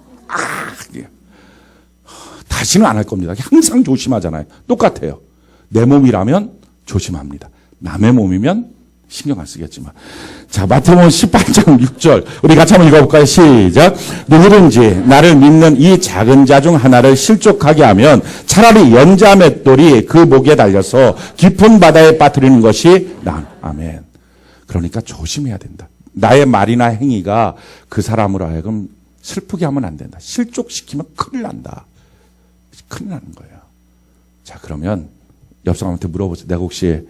다시는 안 할 겁니다. 항상 조심하잖아요. 똑같아요. 내 몸이라면 조심합니다. 남의 몸이면 신경 안 쓰겠지만. 자, 마태복음 18장 6절. 우리 같이 한번 읽어볼까요? 시작. 누구든지 나를 믿는 이 작은 자 중 하나를 실족하게 하면 차라리 연자 맷돌이 그 목에 달려서 깊은 바다에 빠뜨리는 것이 나아. 아멘. 그러니까 조심해야 된다. 나의 말이나 행위가 그 사람으로 하여금 슬프게 하면 안 된다. 실족시키면 큰일 난다. 큰일 나는 거예요. 자, 그러면 옆 사람한테 물어보세요. 내가 혹시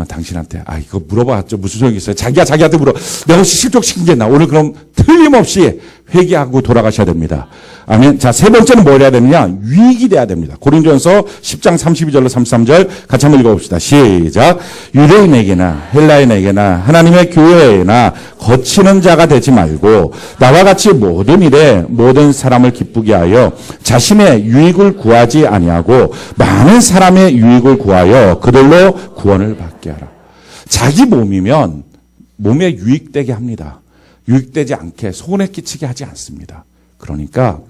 당신한테 이거 물어봤죠. 무슨 소용이 있어요. 자기한테 물어. 내가 혹시 실족시킨 게 있나? 오늘 그럼 틀림없이 회개하고 돌아가셔야 됩니다. 아멘. 자, 세 번째는 뭘 해야 되느냐? 유익이 돼야 됩니다. 고린도전서 10장 32절로 33절 같이 한번 읽어봅시다. 시작. 유대인에게나 헬라인에게나 하나님의 교회에나 거치는 자가 되지 말고 나와 같이 모든 일에 모든 사람을 기쁘게 하여 자신의 유익을 구하지 아니하고 많은 사람의 유익을 구하여 그들로 구원을 받게 하라. 자기 몸이면 몸에 유익되게 합니다. 유익되지 않게 손해 끼치게 하지 않습니다. 그러니까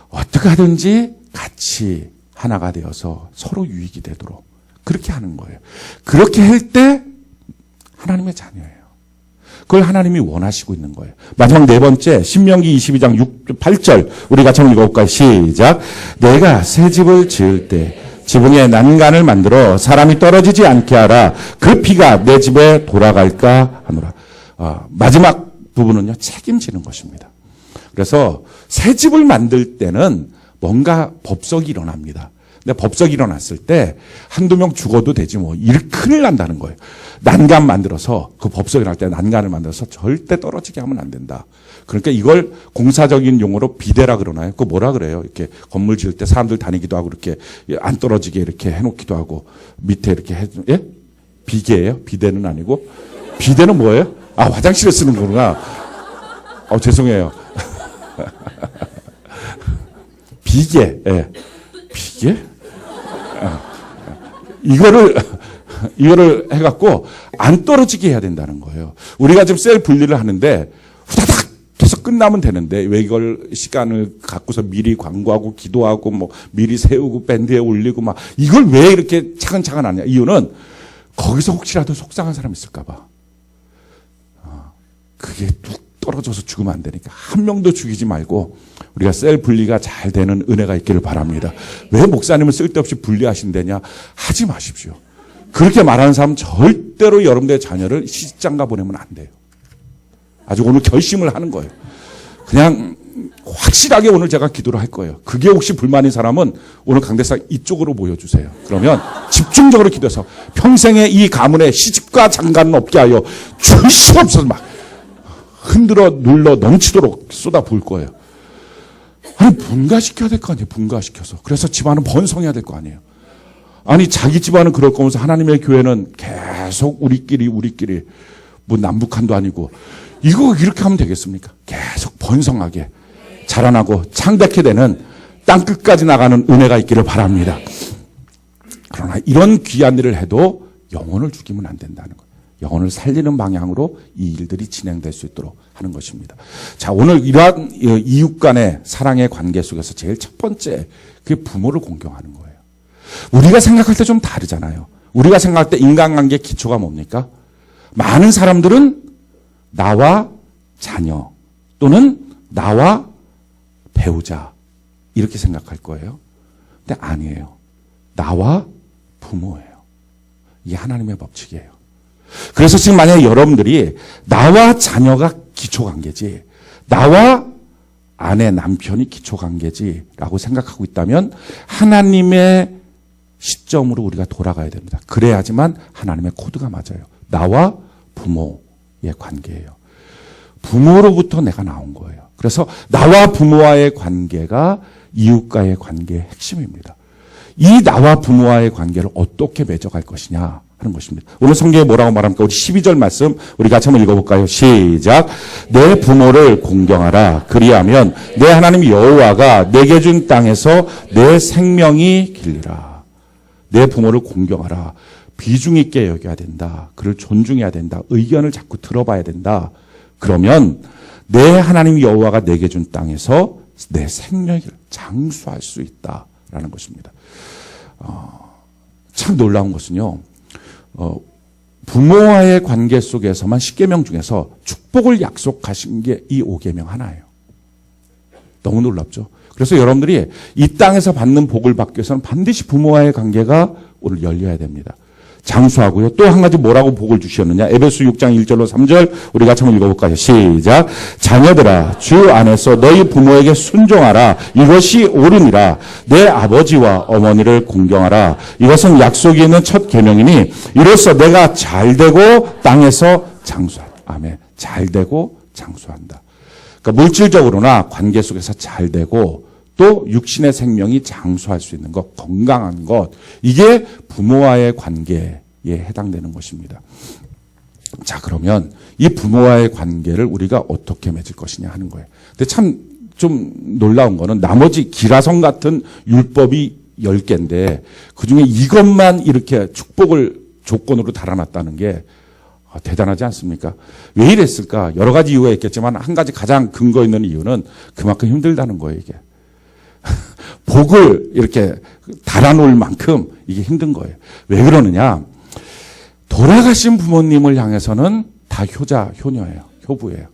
어떻게 하든지 같이 하나가 되어서 서로 유익이 되도록 그렇게 하는 거예요. 그렇게 할 때 하나님의 자녀예요. 그걸 하나님이 원하시고 있는 거예요. 마지막 네 번째 신명기 22장 6, 8절 우리 같이 한번 읽어볼까요? 시작. 내가 새 집을 지을 때 지붕에 난간을 만들어 사람이 떨어지지 않게 하라. 그 피가 내 집에 돌아갈까 하노라. 마지막 부분은요, 책임지는 것입니다. 그래서 새 집을 만들 때는 뭔가 법석이 일어납니다. 근데 법석이 일어났을 때 한두 명 죽어도 되지 뭐 일 큰일 난다는 거예요. 난간 만들어서 그 법석이 날 때 난간을 만들어서 절대 떨어지게 하면 안 된다. 그러니까 이걸 공사적인 용어로 비대라 그러나요? 그거 뭐라 그래요? 이렇게 건물 지을 때 사람들 다니기도 하고 이렇게 안 떨어지게 이렇게 해놓기도 하고 밑에 이렇게 예? 비계예요? 비대는 아니고 비대는 뭐예요? 화장실에 쓰는 거구나. 죄송해요. 비계, 예. 비계? 이거를 해갖고 안 떨어지게 해야 된다는 거예요. 우리가 지금 셀 분리를 하는데 후다닥 해서 끝나면 되는데 왜 이걸 시간을 갖고서 미리 광고하고 기도하고 뭐 미리 세우고 밴드에 올리고 막 이걸 왜 이렇게 차근차근 하냐. 이유는 거기서 혹시라도 속상한 사람 있을까봐. 그게 뚝 떨어져서 죽으면 안 되니까 한 명도 죽이지 말고 우리가 셀 분리가 잘 되는 은혜가 있기를 바랍니다. 왜 목사님은 쓸데없이 분리하신다냐? 하지 마십시오. 그렇게 말하는 사람은 절대로 여러분들의 자녀를 시집장가 보내면 안 돼요. 아주 오늘 결심을 하는 거예요. 그냥 확실하게 오늘 제가 기도를 할 거예요. 그게 혹시 불만인 사람은 오늘 강대상 이쪽으로 모여주세요. 그러면 집중적으로 기도해서 평생에 이 가문에 시집과 장가는 없게 하여 주시옵소서 막 흔들어 눌러 넘치도록 쏟아 부을 거예요. 아니 분가시켜야 될 거 아니에요. 분가시켜서. 그래서 집안은 번성해야 될 거 아니에요. 아니 자기 집안은 그럴 거면서 하나님의 교회는 계속 우리끼리 뭐 남북한도 아니고 이거 이렇게 하면 되겠습니까? 계속 번성하게 자라나고 창백해 되는 땅끝까지 나가는 은혜가 있기를 바랍니다. 그러나 이런 귀한 일을 해도 영혼을 죽이면 안 된다는 거예요. 영혼을 살리는 방향으로 이 일들이 진행될 수 있도록 하는 것입니다. 자, 오늘 이러한 이웃 간의 사랑의 관계 속에서 제일 첫 번째 그게 부모를 공경하는 거예요. 우리가 생각할 때 좀 다르잖아요. 우리가 생각할 때 인간관계 기초가 뭡니까? 많은 사람들은 나와 자녀 또는 나와 배우자 이렇게 생각할 거예요. 근데 아니에요. 나와 부모예요. 이게 하나님의 법칙이에요. 그래서 지금 만약에 여러분들이 나와 자녀가 기초관계지 나와 아내 남편이 기초관계지라고 생각하고 있다면 하나님의 시점으로 우리가 돌아가야 됩니다. 그래야지만 하나님의 코드가 맞아요. 나와 부모의 관계예요. 부모로부터 내가 나온 거예요. 그래서 나와 부모와의 관계가 이웃과의 관계의 핵심입니다. 이 나와 부모와의 관계를 어떻게 맺어갈 것이냐 하는 것입니다. 오늘 성경에 뭐라고 말합니까? 우리 12절 말씀 우리 같이 한번 읽어볼까요? 시작. 내 부모를 공경하라. 그리하면 내 하나님 여호와가 내게 준 땅에서 내 생명이 길리라. 내 부모를 공경하라. 비중 있게 여겨야 된다. 그를 존중해야 된다. 의견을 자꾸 들어봐야 된다. 그러면 내 하나님 여호와가 내게 준 땅에서 내 생명을 장수할 수 있다라는 것입니다. 참 놀라운 것은요. 부모와의 관계 속에서만 10계명 중에서 축복을 약속하신 게 이 5계명 하나예요. 너무 놀랍죠? 그래서 여러분들이 이 땅에서 받는 복을 받기 위해서는 반드시 부모와의 관계가 오늘 열려야 됩니다. 장수하고요. 또 한 가지 뭐라고 복을 주셨느냐. 에베소 6장 1절로 3절 우리 같이 한번 읽어볼까요? 시작. 자녀들아 주 안에서 너희 부모에게 순종하라. 이것이 옳으니라. 내 아버지와 어머니를 공경하라. 이것은 약속이 있는 첫 계명이니 이로써 내가 잘되고 땅에서 장수한다. 아멘. 잘되고 장수한다. 그러니까 물질적으로나 관계 속에서 잘되고 또 육신의 생명이 장수할 수 있는 것, 건강한 것, 이게 부모와의 관계에 해당되는 것입니다. 자, 그러면 이 부모와의 관계를 우리가 어떻게 맺을 것이냐 하는 거예요. 근데 참 좀 놀라운 거는 나머지 기라성 같은 율법이 10개인데 그중에 이것만 이렇게 축복을 조건으로 달아놨다는 게 대단하지 않습니까? 왜 이랬을까? 여러 가지 이유가 있겠지만 한 가지 가장 근거 있는 이유는 그만큼 힘들다는 거예요, 이게. 복을 이렇게 달아놓을 만큼 이게 힘든 거예요. 왜 그러느냐? 돌아가신 부모님을 향해서는 다 효자, 효녀예요. 효부예요.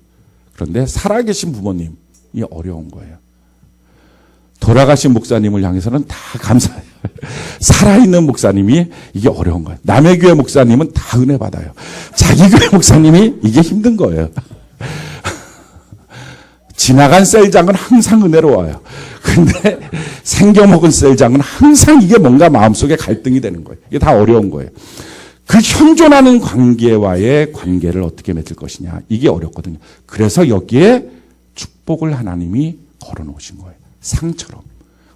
그런데 살아계신 부모님이 어려운 거예요. 돌아가신 목사님을 향해서는 다 감사해요. 살아있는 목사님이 이게 어려운 거예요. 남의 교회 목사님은 다 은혜 받아요. 자기 교회 목사님이 이게 힘든 거예요. 지나간 셀장은 항상 은혜로워요. 근데 생겨먹은 셀장은 항상 이게 뭔가 마음속에 갈등이 되는 거예요. 이게 다 어려운 거예요. 그 현존하는 관계와의 관계를 어떻게 맺을 것이냐. 이게 어렵거든요. 그래서 여기에 축복을 하나님이 걸어놓으신 거예요. 상처럼.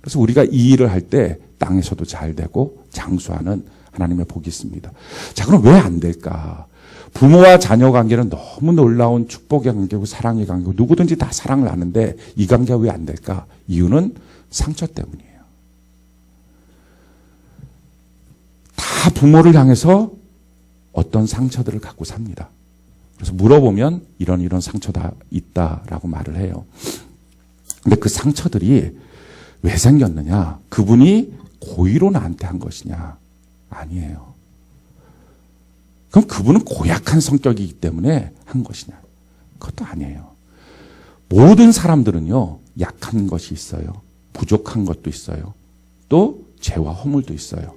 그래서 우리가 이 일을 할 때 땅에서도 잘 되고 장수하는 하나님의 복이 있습니다. 자, 그럼 왜 안 될까? 부모와 자녀 관계는 너무 놀라운 축복의 관계고 사랑의 관계고 누구든지 다 사랑을 하는데 이 관계가 왜 안 될까? 이유는 상처 때문이에요. 다 부모를 향해서 어떤 상처들을 갖고 삽니다. 그래서 물어보면 이런 상처가 있다라고 말을 해요. 근데 그 상처들이 왜 생겼느냐? 그분이 고의로 나한테 한 것이냐? 아니에요. 그럼 그분은 고약한 성격이기 때문에 한 것이냐? 그것도 아니에요. 모든 사람들은요, 약한 것이 있어요. 부족한 것도 있어요. 또 죄와 허물도 있어요.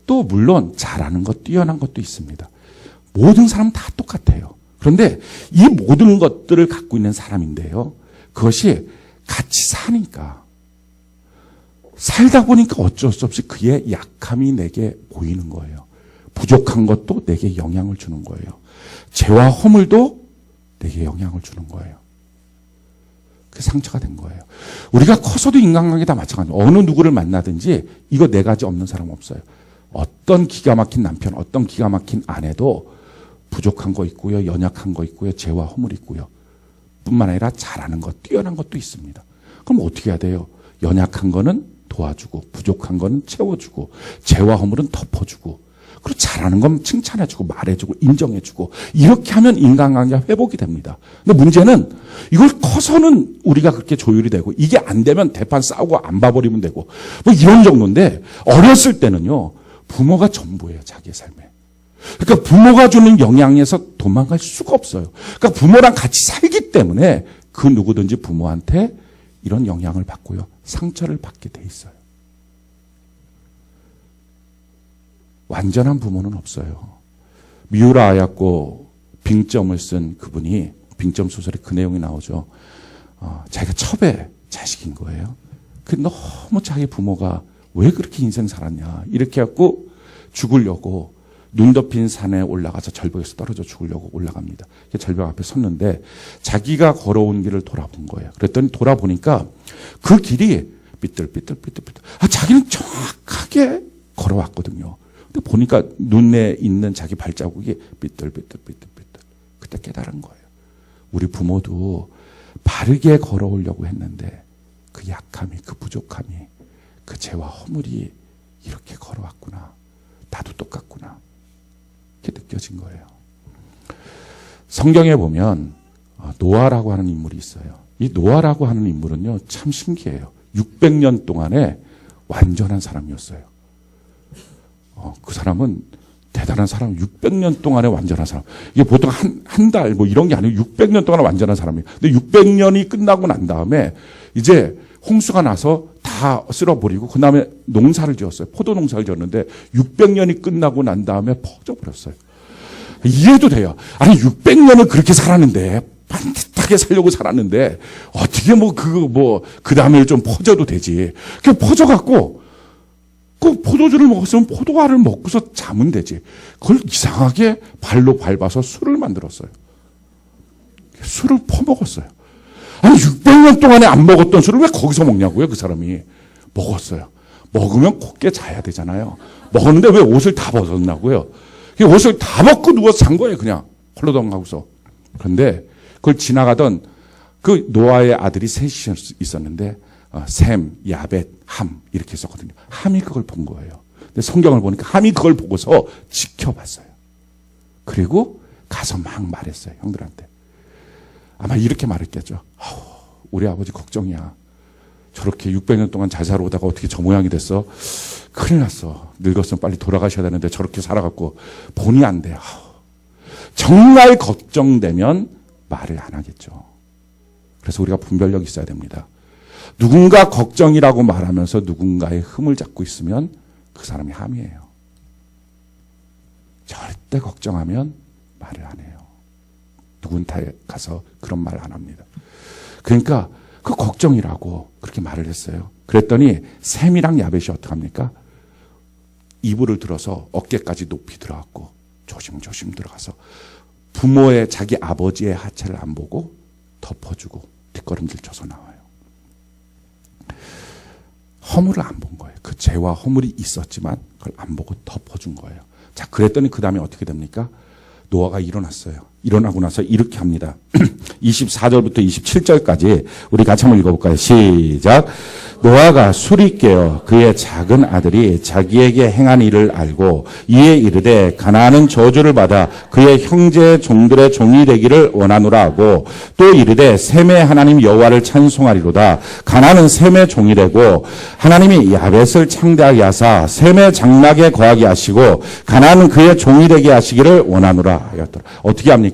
또 물론 잘하는 것, 뛰어난 것도 있습니다. 모든 사람은 다 똑같아요. 그런데 이 모든 것들을 갖고 있는 사람인데요. 그것이 같이 사니까 살다 보니까 어쩔 수 없이 그의 약함이 내게 보이는 거예요. 부족한 것도 내게 영향을 주는 거예요. 죄와 허물도 내게 영향을 주는 거예요. 그 상처가 된 거예요. 우리가 커서도 인간관계 다 마찬가지예요. 어느 누구를 만나든지 이거 네 가지 없는 사람 없어요. 어떤 기가 막힌 남편, 어떤 기가 막힌 아내도 부족한 거 있고요. 연약한 거 있고요. 죄와 허물이 있고요. 뿐만 아니라 잘하는 것, 뛰어난 것도 있습니다. 그럼 어떻게 해야 돼요? 연약한 거는 도와주고 부족한 거는 채워주고 죄와 허물은 덮어주고 그리고 잘하는 건 칭찬해주고 말해주고 인정해주고 이렇게 하면 인간관계가 회복이 됩니다. 근데 문제는 이걸 커서는 우리가 그렇게 조율이 되고 이게 안 되면 대판 싸우고 안 봐버리면 되고 뭐 이런 정도인데 어렸을 때는요. 부모가 전부예요. 자기의 삶에. 그러니까 부모가 주는 영향에서 도망갈 수가 없어요. 그러니까 부모랑 같이 살기 때문에 그 누구든지 부모한테 이런 영향을 받고요. 상처를 받게 돼 있어요. 완전한 부모는 없어요. 미우라 아야코 빙점을 쓴 그분이 빙점 소설에 그 내용이 나오죠. 자기가 첩의 자식인 거예요. 그 너무 자기 부모가 왜 그렇게 인생 살았냐 이렇게 해갖고 죽으려고 눈 덮인 산에 올라가서 절벽에서 떨어져 죽으려고 올라갑니다. 절벽 앞에 섰는데 자기가 걸어온 길을 돌아본 거예요. 그랬더니 돌아보니까 그 길이 삐뚤삐뚤삐뚤삐뚤. 자기는 정확하게 걸어왔거든요. 근데 보니까 눈에 있는 자기 발자국이 삐뚤삐뚤삐뚤삐뚤. 그때 깨달은 거예요. 우리 부모도 바르게 걸어오려고 했는데 그 약함이, 그 부족함이, 그 죄와 허물이 이렇게 걸어왔구나. 나도 똑같구나. 이렇게 느껴진 거예요. 성경에 보면 노아라고 하는 인물이 있어요. 이 노아라고 하는 인물은요, 참 신기해요. 600년 동안에 완전한 사람이었어요. 그 사람은 대단한 대단한 사람, 600년 동안의 완전한 사람. 이게 보통 한 달, 뭐 이런 게 아니고 600년 동안의 완전한 사람이에요. 근데 600년이 끝나고 난 다음에 이제 홍수가 나서 다 쓸어버리고 그 다음에 농사를 지었어요. 포도 농사를 지었는데 600년이 끝나고 난 다음에 퍼져버렸어요. 이해도 돼요. 아니 600년을 그렇게 살았는데 반듯하게 살려고 살았는데 어떻게 그 다음에 좀 퍼져도 되지. 그 퍼져갖고 그 포도주를 먹었으면 포도알을 먹고서 자면 되지. 그걸 이상하게 발로 밟아서 술을 만들었어요. 술을 퍼먹었어요. 아니 600년 동안에 안 먹었던 술을 왜 거기서 먹냐고요. 그 사람이 먹었어요. 먹으면 곱게 자야 되잖아요. 먹었는데 왜 옷을 다 벗었냐고요. 옷을 다 벗고 누워서 잔 거예요. 그냥 헐러덩 하고서. 그런데 그걸 지나가던 그 노아의 아들이 셋이 있었는데 셈, 야벳, 함 이렇게 있었거든요. 함이 그걸 본 거예요. 근데 성경을 보니까 함이 그걸 보고서 지켜봤어요. 그리고 가서 막 말했어요. 형들한테. 아마 이렇게 말했겠죠. 우리 아버지 걱정이야. 저렇게 600년 동안 잘 살아오다가 어떻게 저 모양이 됐어? 큰일 났어. 늙었으면 빨리 돌아가셔야 되는데 저렇게 살아갖고 본의 안 돼. 정말 걱정되면 말을 안 하겠죠. 그래서 우리가 분별력이 있어야 됩니다. 누군가 걱정이라고 말하면서 누군가의 흠을 잡고 있으면 그 사람이 함이에요. 절대 걱정하면 말을 안 해요. 누군가에 가서 그런 말 안 합니다. 그러니까 그 걱정이라고 그렇게 말을 했어요. 그랬더니 셈이랑 야벳이 어떡합니까? 이불을 들어서 어깨까지 높이 들어갔고 조심조심 들어가서 부모의 자기 아버지의 하체를 안 보고 덮어주고 뒷걸음질 쳐서 나와요. 허물을 안 본 거예요. 그 죄와 허물이 있었지만 그걸 안 보고 덮어준 거예요. 자, 그랬더니 그 다음에 어떻게 됩니까? 노아가 일어났어요. 일어나고 나서 이렇게 합니다. 24절부터 27절까지 우리 같이 한번 읽어볼까요? 시작. 노아가 술이 깨어 그의 작은 아들이 자기에게 행한 일을 알고 이에 이르되 가나안은 저주를 받아 그의 형제 종들의 종이 되기를 원하노라 하고 또 이르되 셈의 하나님 여호와를 찬송하리로다. 가나안은 셈의 종이 되고 하나님이 야벳을 창대하게 하사 셈의 장막에 거하게 하시고 가나안은 그의 종이 되게 하시기를 원하노라 하였더라. 어떻게 합니까?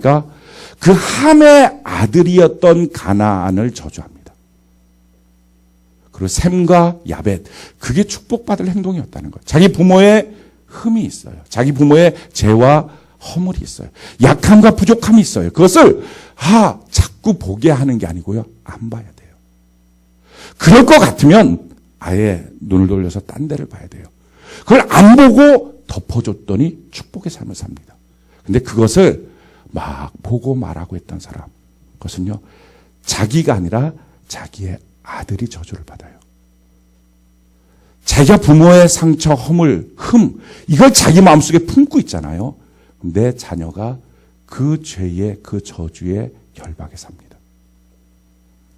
그 함의 아들이었던 가나안을 저주합니다. 그리고 셈과 야벳, 그게 축복받을 행동이었다는 거예요. 자기 부모의 흠이 있어요. 자기 부모의 죄와 허물이 있어요. 약함과 부족함이 있어요. 그것을 자꾸 보게 하는 게 아니고요. 안 봐야 돼요. 그럴 것 같으면 아예 눈을 돌려서 딴 데를 봐야 돼요. 그걸 안 보고 덮어줬더니 축복의 삶을 삽니다. 근데 그것을 막 보고 말하고 했던 사람, 그것은요, 자기가 아니라 자기의 아들이 저주를 받아요. 자기가 부모의 상처, 허물, 흠, 이걸 자기 마음속에 품고 있잖아요. 내 자녀가 그 죄의, 그 저주에 열박해 삽니다.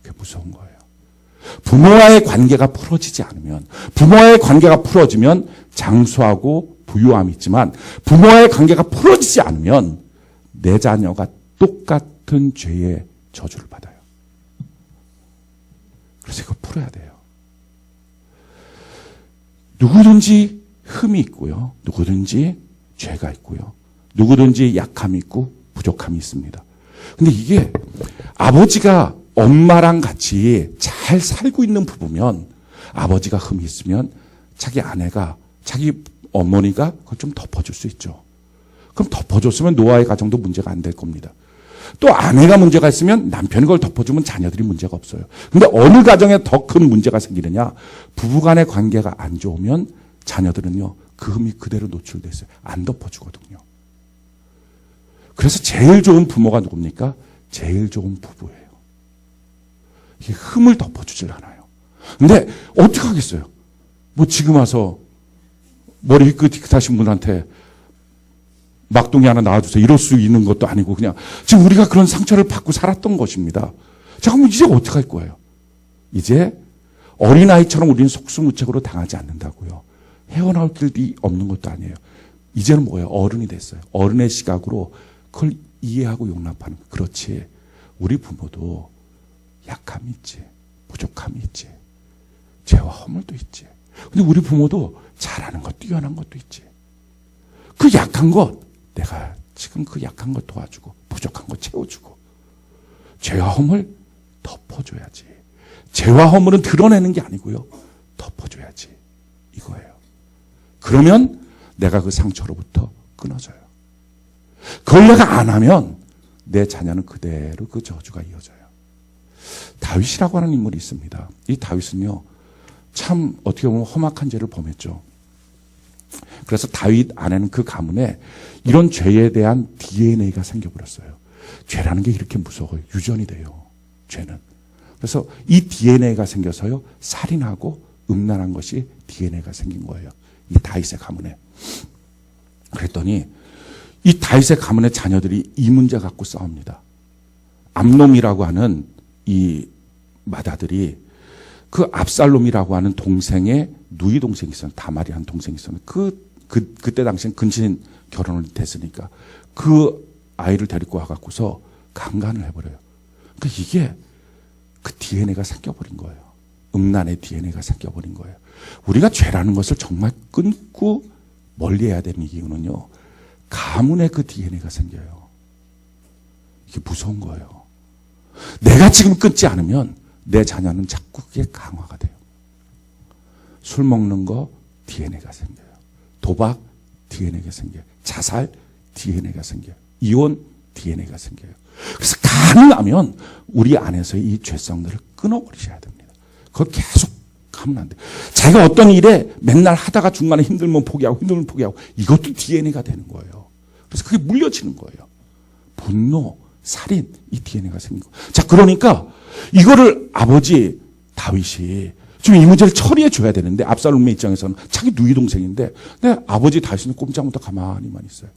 그게 무서운 거예요. 부모와의 관계가 풀어지지 않으면, 부모와의 관계가 풀어지면 장수하고 부유함이 있지만, 부모와의 관계가 풀어지지 않으면 내 자녀가 똑같은 죄의 저주를 받아요. 그래서 이거 풀어야 돼요. 누구든지 흠이 있고요. 누구든지 죄가 있고요. 누구든지 약함이 있고 부족함이 있습니다. 근데 이게 아버지가 엄마랑 같이 잘 살고 있는 부부면, 아버지가 흠이 있으면 자기 아내가, 자기 어머니가 그걸 좀 덮어줄 수 있죠. 그럼 덮어줬으면 노아의 가정도 문제가 안 될 겁니다. 또 아내가 문제가 있으면 남편이 그걸 덮어주면 자녀들이 문제가 없어요. 근데 어느 가정에 더 큰 문제가 생기느냐? 부부간의 관계가 안 좋으면 자녀들은요, 그 흠이 그대로 노출돼 있어요. 안 덮어주거든요. 그래서 제일 좋은 부모가 누굽니까? 제일 좋은 부부예요. 이게 흠을 덮어주질 않아요. 근데 어떻게 하겠어요? 뭐 지금 와서 머리 희끗희끗하신 분한테 막둥이 하나 낳아주세요, 이럴 수 있는 것도 아니고, 그냥 지금 우리가 그런 상처를 받고 살았던 것입니다. 자, 그럼 이제 어떻게 할 거예요? 이제 어린아이처럼 우리는 속수무책으로 당하지 않는다고요. 헤어나올 길이 없는 것도 아니에요. 이제는 뭐예요? 어른이 됐어요. 어른의 시각으로 그걸 이해하고 용납하는 거예요. 그렇지, 우리 부모도 약함이 있지, 부족함이 있지, 죄와 허물도 있지. 근데 우리 부모도 잘하는 것, 뛰어난 것도 있지. 그 그 약한 것, 내가 지금 그 약한 것 도와주고 부족한 것 채워주고 죄와 허물 덮어줘야지. 죄와 허물은 드러내는 게 아니고요. 덮어줘야지. 이거예요. 그러면 내가 그 상처로부터 끊어져요. 그걸 내가 안 하면 내 자녀는 그대로 그 저주가 이어져요. 다윗이라고 하는 인물이 있습니다. 이 다윗은요, 참 어떻게 보면 험악한 죄를 범했죠. 그래서 다윗 안에는 그 가문에 이런 죄에 대한 DNA가 생겨버렸어요. 죄라는 게 이렇게 무서워요. 유전이 돼요. 죄는. 그래서 이 DNA가 생겨서요, 살인하고 음란한 것이 DNA가 생긴 거예요. 이 다윗의 가문에. 그랬더니 이 다윗의 가문의 자녀들이 이 문제 갖고 싸웁니다. 암놈이라고 하는 이 맏아들이 그 압살롬이라고 하는 동생의 누이 동생이 있었는데, 다말이 한 동생이 있었는데, 그때 당시엔 근친 결혼을 됐으니까 그 아이를 데리고 와갖고서 강간을 해버려요. 그러니까 이게 그 DNA가 생겨버린 거예요. 음란의 DNA가 생겨버린 거예요. 우리가 죄라는 것을 정말 끊고 멀리 해야 되는 이유는요, 가문에 그 DNA가 생겨요. 이게 무서운 거예요. 내가 지금 끊지 않으면 내 자녀는 자꾸 그게 강화가 돼요. 술 먹는 거 DNA가 생겨요. 도박 DNA가 생겨요. 자살 DNA가 생겨요. 이혼 DNA가 생겨요. 그래서 가능하면 우리 안에서의 이 죄성들을 끊어버리셔야 됩니다. 그걸 계속 하면 안 돼요. 자기가 어떤 일에 맨날 하다가 중간에 힘들면 포기하고 이것도 DNA가 되는 거예요. 그래서 그게 물려지는 거예요. 분노, 살인, 이 DNA가 생긴 거예요. 자, 그러니까 이거를 아버지 다윗이 좀 이 문제를 처리해 줘야 되는데, 압살롬의 입장에서는 자기 누이 동생인데, 근데 아버지 다윗은 꼼짝부터 가만히만 있어요.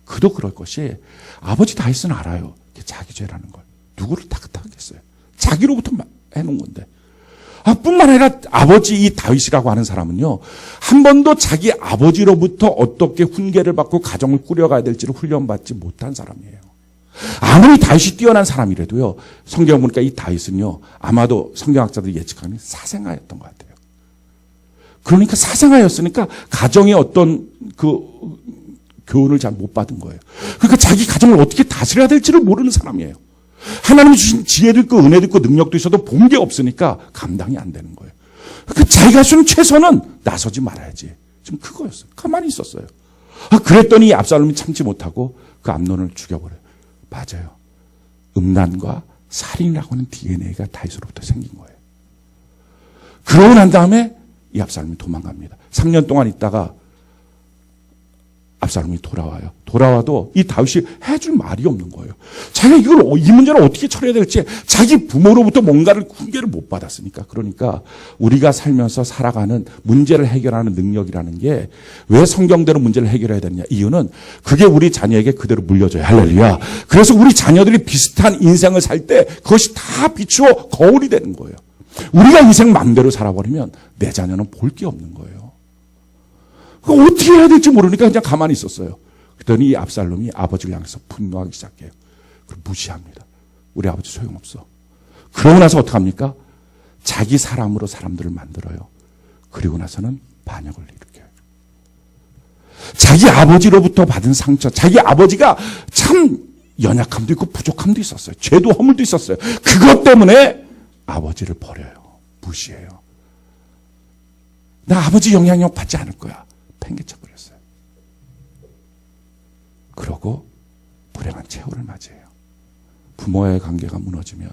그도 그럴 것이, 아버지 다윗은 알아요. 자기 죄라는 걸. 누구를 탓하겠어요. 자기로부터 해놓은 건데. 뿐만 아니라 아버지 이 다윗이라고 하는 사람은요, 한 번도 자기 아버지로부터 어떻게 훈계를 받고 가정을 꾸려가야 될지를 훈련받지 못한 사람이에요. 아무리 다윗이 뛰어난 사람이라도요, 성경 보니까 이 다윗은요, 아마도 성경학자들이 예측하는 사생아였던 것 같아요. 그러니까 사생아였으니까 가정의 어떤 그 교훈을 잘 못 받은 거예요. 그러니까 자기 가정을 어떻게 다스려야 될지를 모르는 사람이에요. 하나님이 주신 지혜도 있고 은혜도 있고 능력도 있어도 본 게 없으니까 감당이 안 되는 거예요. 그 자기가 쓰는 최선은 나서지 말아야지. 좀 그거였어요. 가만히 있었어요. 그랬더니 압살롬이 참지 못하고 그 암논을 죽여버려요. 맞아요. 음란과 살인이라고 하는 DNA가 다윗으로부터 생긴 거예요. 그러고 난 다음에 이 압살롬이 도망갑니다. 3년 동안 있다가 압살롬이 돌아와요. 돌아와도 이 다윗이 해줄 말이 없는 거예요. 자기가 이 문제를 어떻게 처리해야 될지 자기 부모로부터 뭔가를 훈계를 못 받았으니까. 그러니까 우리가 살면서 살아가는 문제를 해결하는 능력이라는 게 왜 성경대로 문제를 해결해야 되느냐. 이유는 그게 우리 자녀에게 그대로 물려줘요. 할렐루야. 그래서 우리 자녀들이 비슷한 인생을 살 때 그것이 다 비추어 거울이 되는 거예요. 우리가 인생 마음대로 살아버리면 내 자녀는 볼 게 없는 거예요. 어떻게 해야 될지 모르니까 그냥 가만히 있었어요. 그랬더니 이 압살롬이 아버지를 향해서 분노하기 시작해요. 그리고 무시합니다. 우리 아버지 소용없어. 그러고 나서 어떡합니까? 자기 사람으로 사람들을 만들어요. 그리고 나서는 반역을 일으켜요. 자기 아버지로부터 받은 상처, 자기 아버지가 참 연약함도 있고 부족함도 있었어요. 죄도 허물도 있었어요. 그것 때문에 아버지를 버려요. 무시해요. 나 아버지 영향력 받지 않을 거야. 팽개쳐 버렸어요. 그러고 불행한 최후를 맞이해요. 부모와의 관계가 무너지면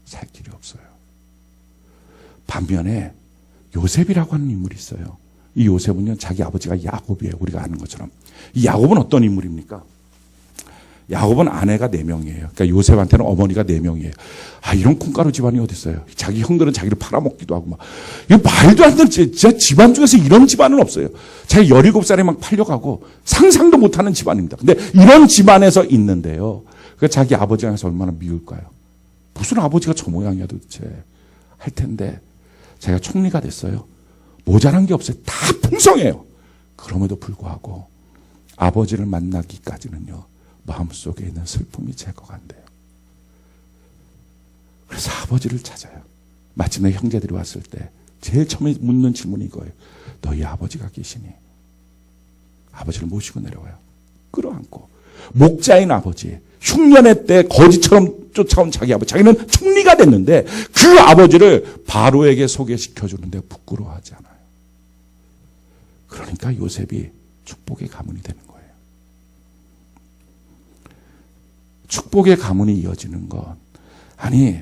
살 길이 없어요. 반면에 요셉이라고 하는 인물이 있어요. 이 요셉은요, 자기 아버지가 야곱이에요. 우리가 아는 것처럼. 이 야곱은 어떤 인물입니까? 야곱은 아내가 4명이에요. 그러니까 요셉한테는 어머니가 4명이에요. 이런 콩가루 집안이 어디 있어요? 자기 형들은 자기를 팔아먹기도 하고 막. 이거 말도 안 되는, 진짜 집안 중에서 이런 집안은 없어요. 자기 17살에 막 팔려가고 상상도 못하는 집안입니다. 근데 이런 집안에서 있는데요. 그러니까 자기 아버지가 해서 얼마나 미울까요? 무슨 아버지가 저 모양이야 도대체. 할 텐데 자기가 총리가 됐어요. 모자란 게 없어요. 다 풍성해요. 그럼에도 불구하고 아버지를 만나기까지는요, 마음속에 있는 슬픔이 제거가 안 돼요. 그래서 아버지를 찾아요. 마침내 형제들이 왔을 때 제일 처음에 묻는 질문이 이거예요. 너희 아버지가 계시니? 아버지를 모시고 내려와요. 끌어안고 목자인 아버지, 흉년의 때 거지처럼 쫓아온 자기 아버지, 자기는 총리가 됐는데 그 아버지를 바로에게 소개시켜주는데 부끄러워하지 않아요. 그러니까 요셉이 축복의 가문이 되는 거예요. 축복의 가문이 이어지는 것. 아니,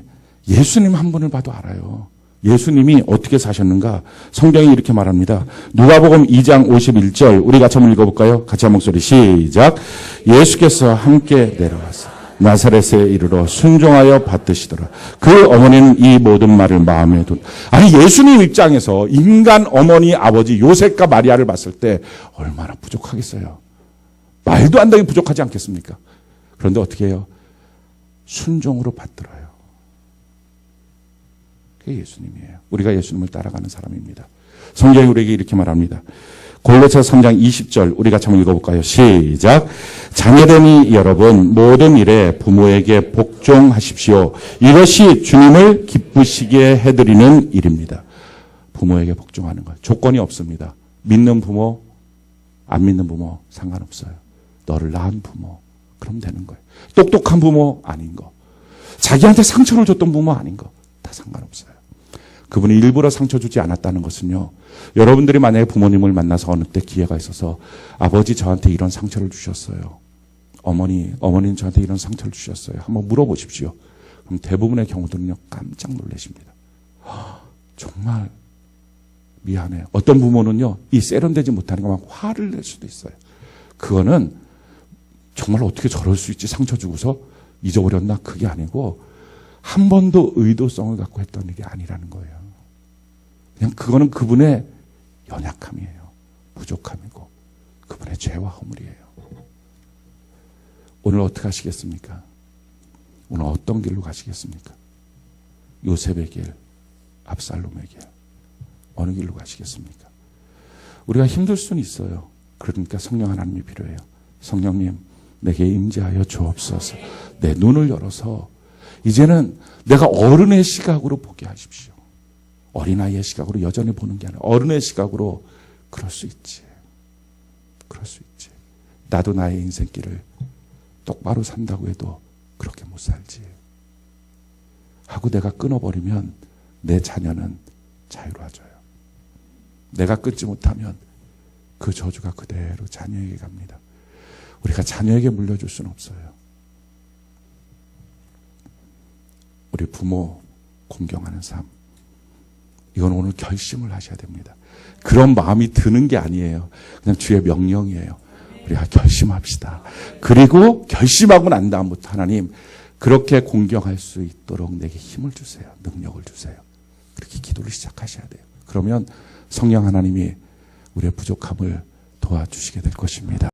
예수님 한 분을 봐도 알아요. 예수님이 어떻게 사셨는가? 성경이 이렇게 말합니다. 누가복음 2장 51절 우리 같이 한번 읽어볼까요? 같이 한 목소리 시작. 예수께서 함께 내려와서 나사렛에 이르러 순종하여 받드시더라. 그 어머니는 이 모든 말을 마음에 둔. 아니, 예수님 입장에서 인간 어머니 아버지 요셉과 마리아를 봤을 때 얼마나 부족하겠어요. 말도 안 되게 부족하지 않겠습니까? 그런데 어떻게 해요? 순종으로 받들어요. 그게 예수님이에요. 우리가 예수님을 따라가는 사람입니다. 성경이 우리에게 이렇게 말합니다. 골로새서 3장 20절 우리 같이 한번 읽어볼까요? 시작. 자녀되니 여러분 모든 일에 부모에게 복종하십시오. 이것이 주님을 기쁘시게 해드리는 일입니다. 부모에게 복종하는 것. 조건이 없습니다. 믿는 부모, 안 믿는 부모 상관없어요. 너를 낳은 부모. 그럼 되는 거예요. 똑똑한 부모 아닌 거. 자기한테 상처를 줬던 부모 아닌 거. 다 상관없어요. 그분이 일부러 상처 주지 않았다는 것은요. 여러분들이 만약에 부모님을 만나서 어느 때 기회가 있어서 아버지 저한테 이런 상처를 주셨어요. 어머니는 저한테 이런 상처를 주셨어요. 한번 물어보십시오. 그럼 대부분의 경우들은요. 깜짝 놀라십니다. 정말 미안해. 어떤 부모는요. 이 세련되지 못하는 것만 화를 낼 수도 있어요. 그거는 정말 어떻게 저럴 수 있지 상처 주고서 잊어버렸나? 그게 아니고 한 번도 의도성을 갖고 했던 일이 아니라는 거예요. 그냥 그거는 그분의 연약함이에요. 부족함이고 그분의 죄와 허물이에요. 오늘 어떻게 하시겠습니까? 오늘 어떤 길로 가시겠습니까? 요셉의 길, 압살롬의 길, 어느 길로 가시겠습니까? 우리가 힘들 수는 있어요. 그러니까 성령 하나님이 필요해요. 성령님, 내게 임재하여 주옵소서. 내 눈을 열어서 이제는 내가 어른의 시각으로 보게 하십시오. 어린아이의 시각으로 여전히 보는 게 아니라 어른의 시각으로 그럴 수 있지. 그럴 수 있지. 나도 나의 인생길을 똑바로 산다고 해도 그렇게 못 살지. 하고 내가 끊어버리면 내 자녀는 자유로워져요. 내가 끊지 못하면 그 저주가 그대로 자녀에게 갑니다. 우리가 자녀에게 물려줄 수는 없어요. 우리 부모 공경하는 삶. 이건 오늘 결심을 하셔야 됩니다. 그런 마음이 드는 게 아니에요. 그냥 주의 명령이에요. 우리가 결심합시다. 그리고 결심하고 난 다음부터 하나님 그렇게 공경할 수 있도록 내게 힘을 주세요. 능력을 주세요. 그렇게 기도를 시작하셔야 돼요. 그러면 성령 하나님이 우리의 부족함을 도와주시게 될 것입니다.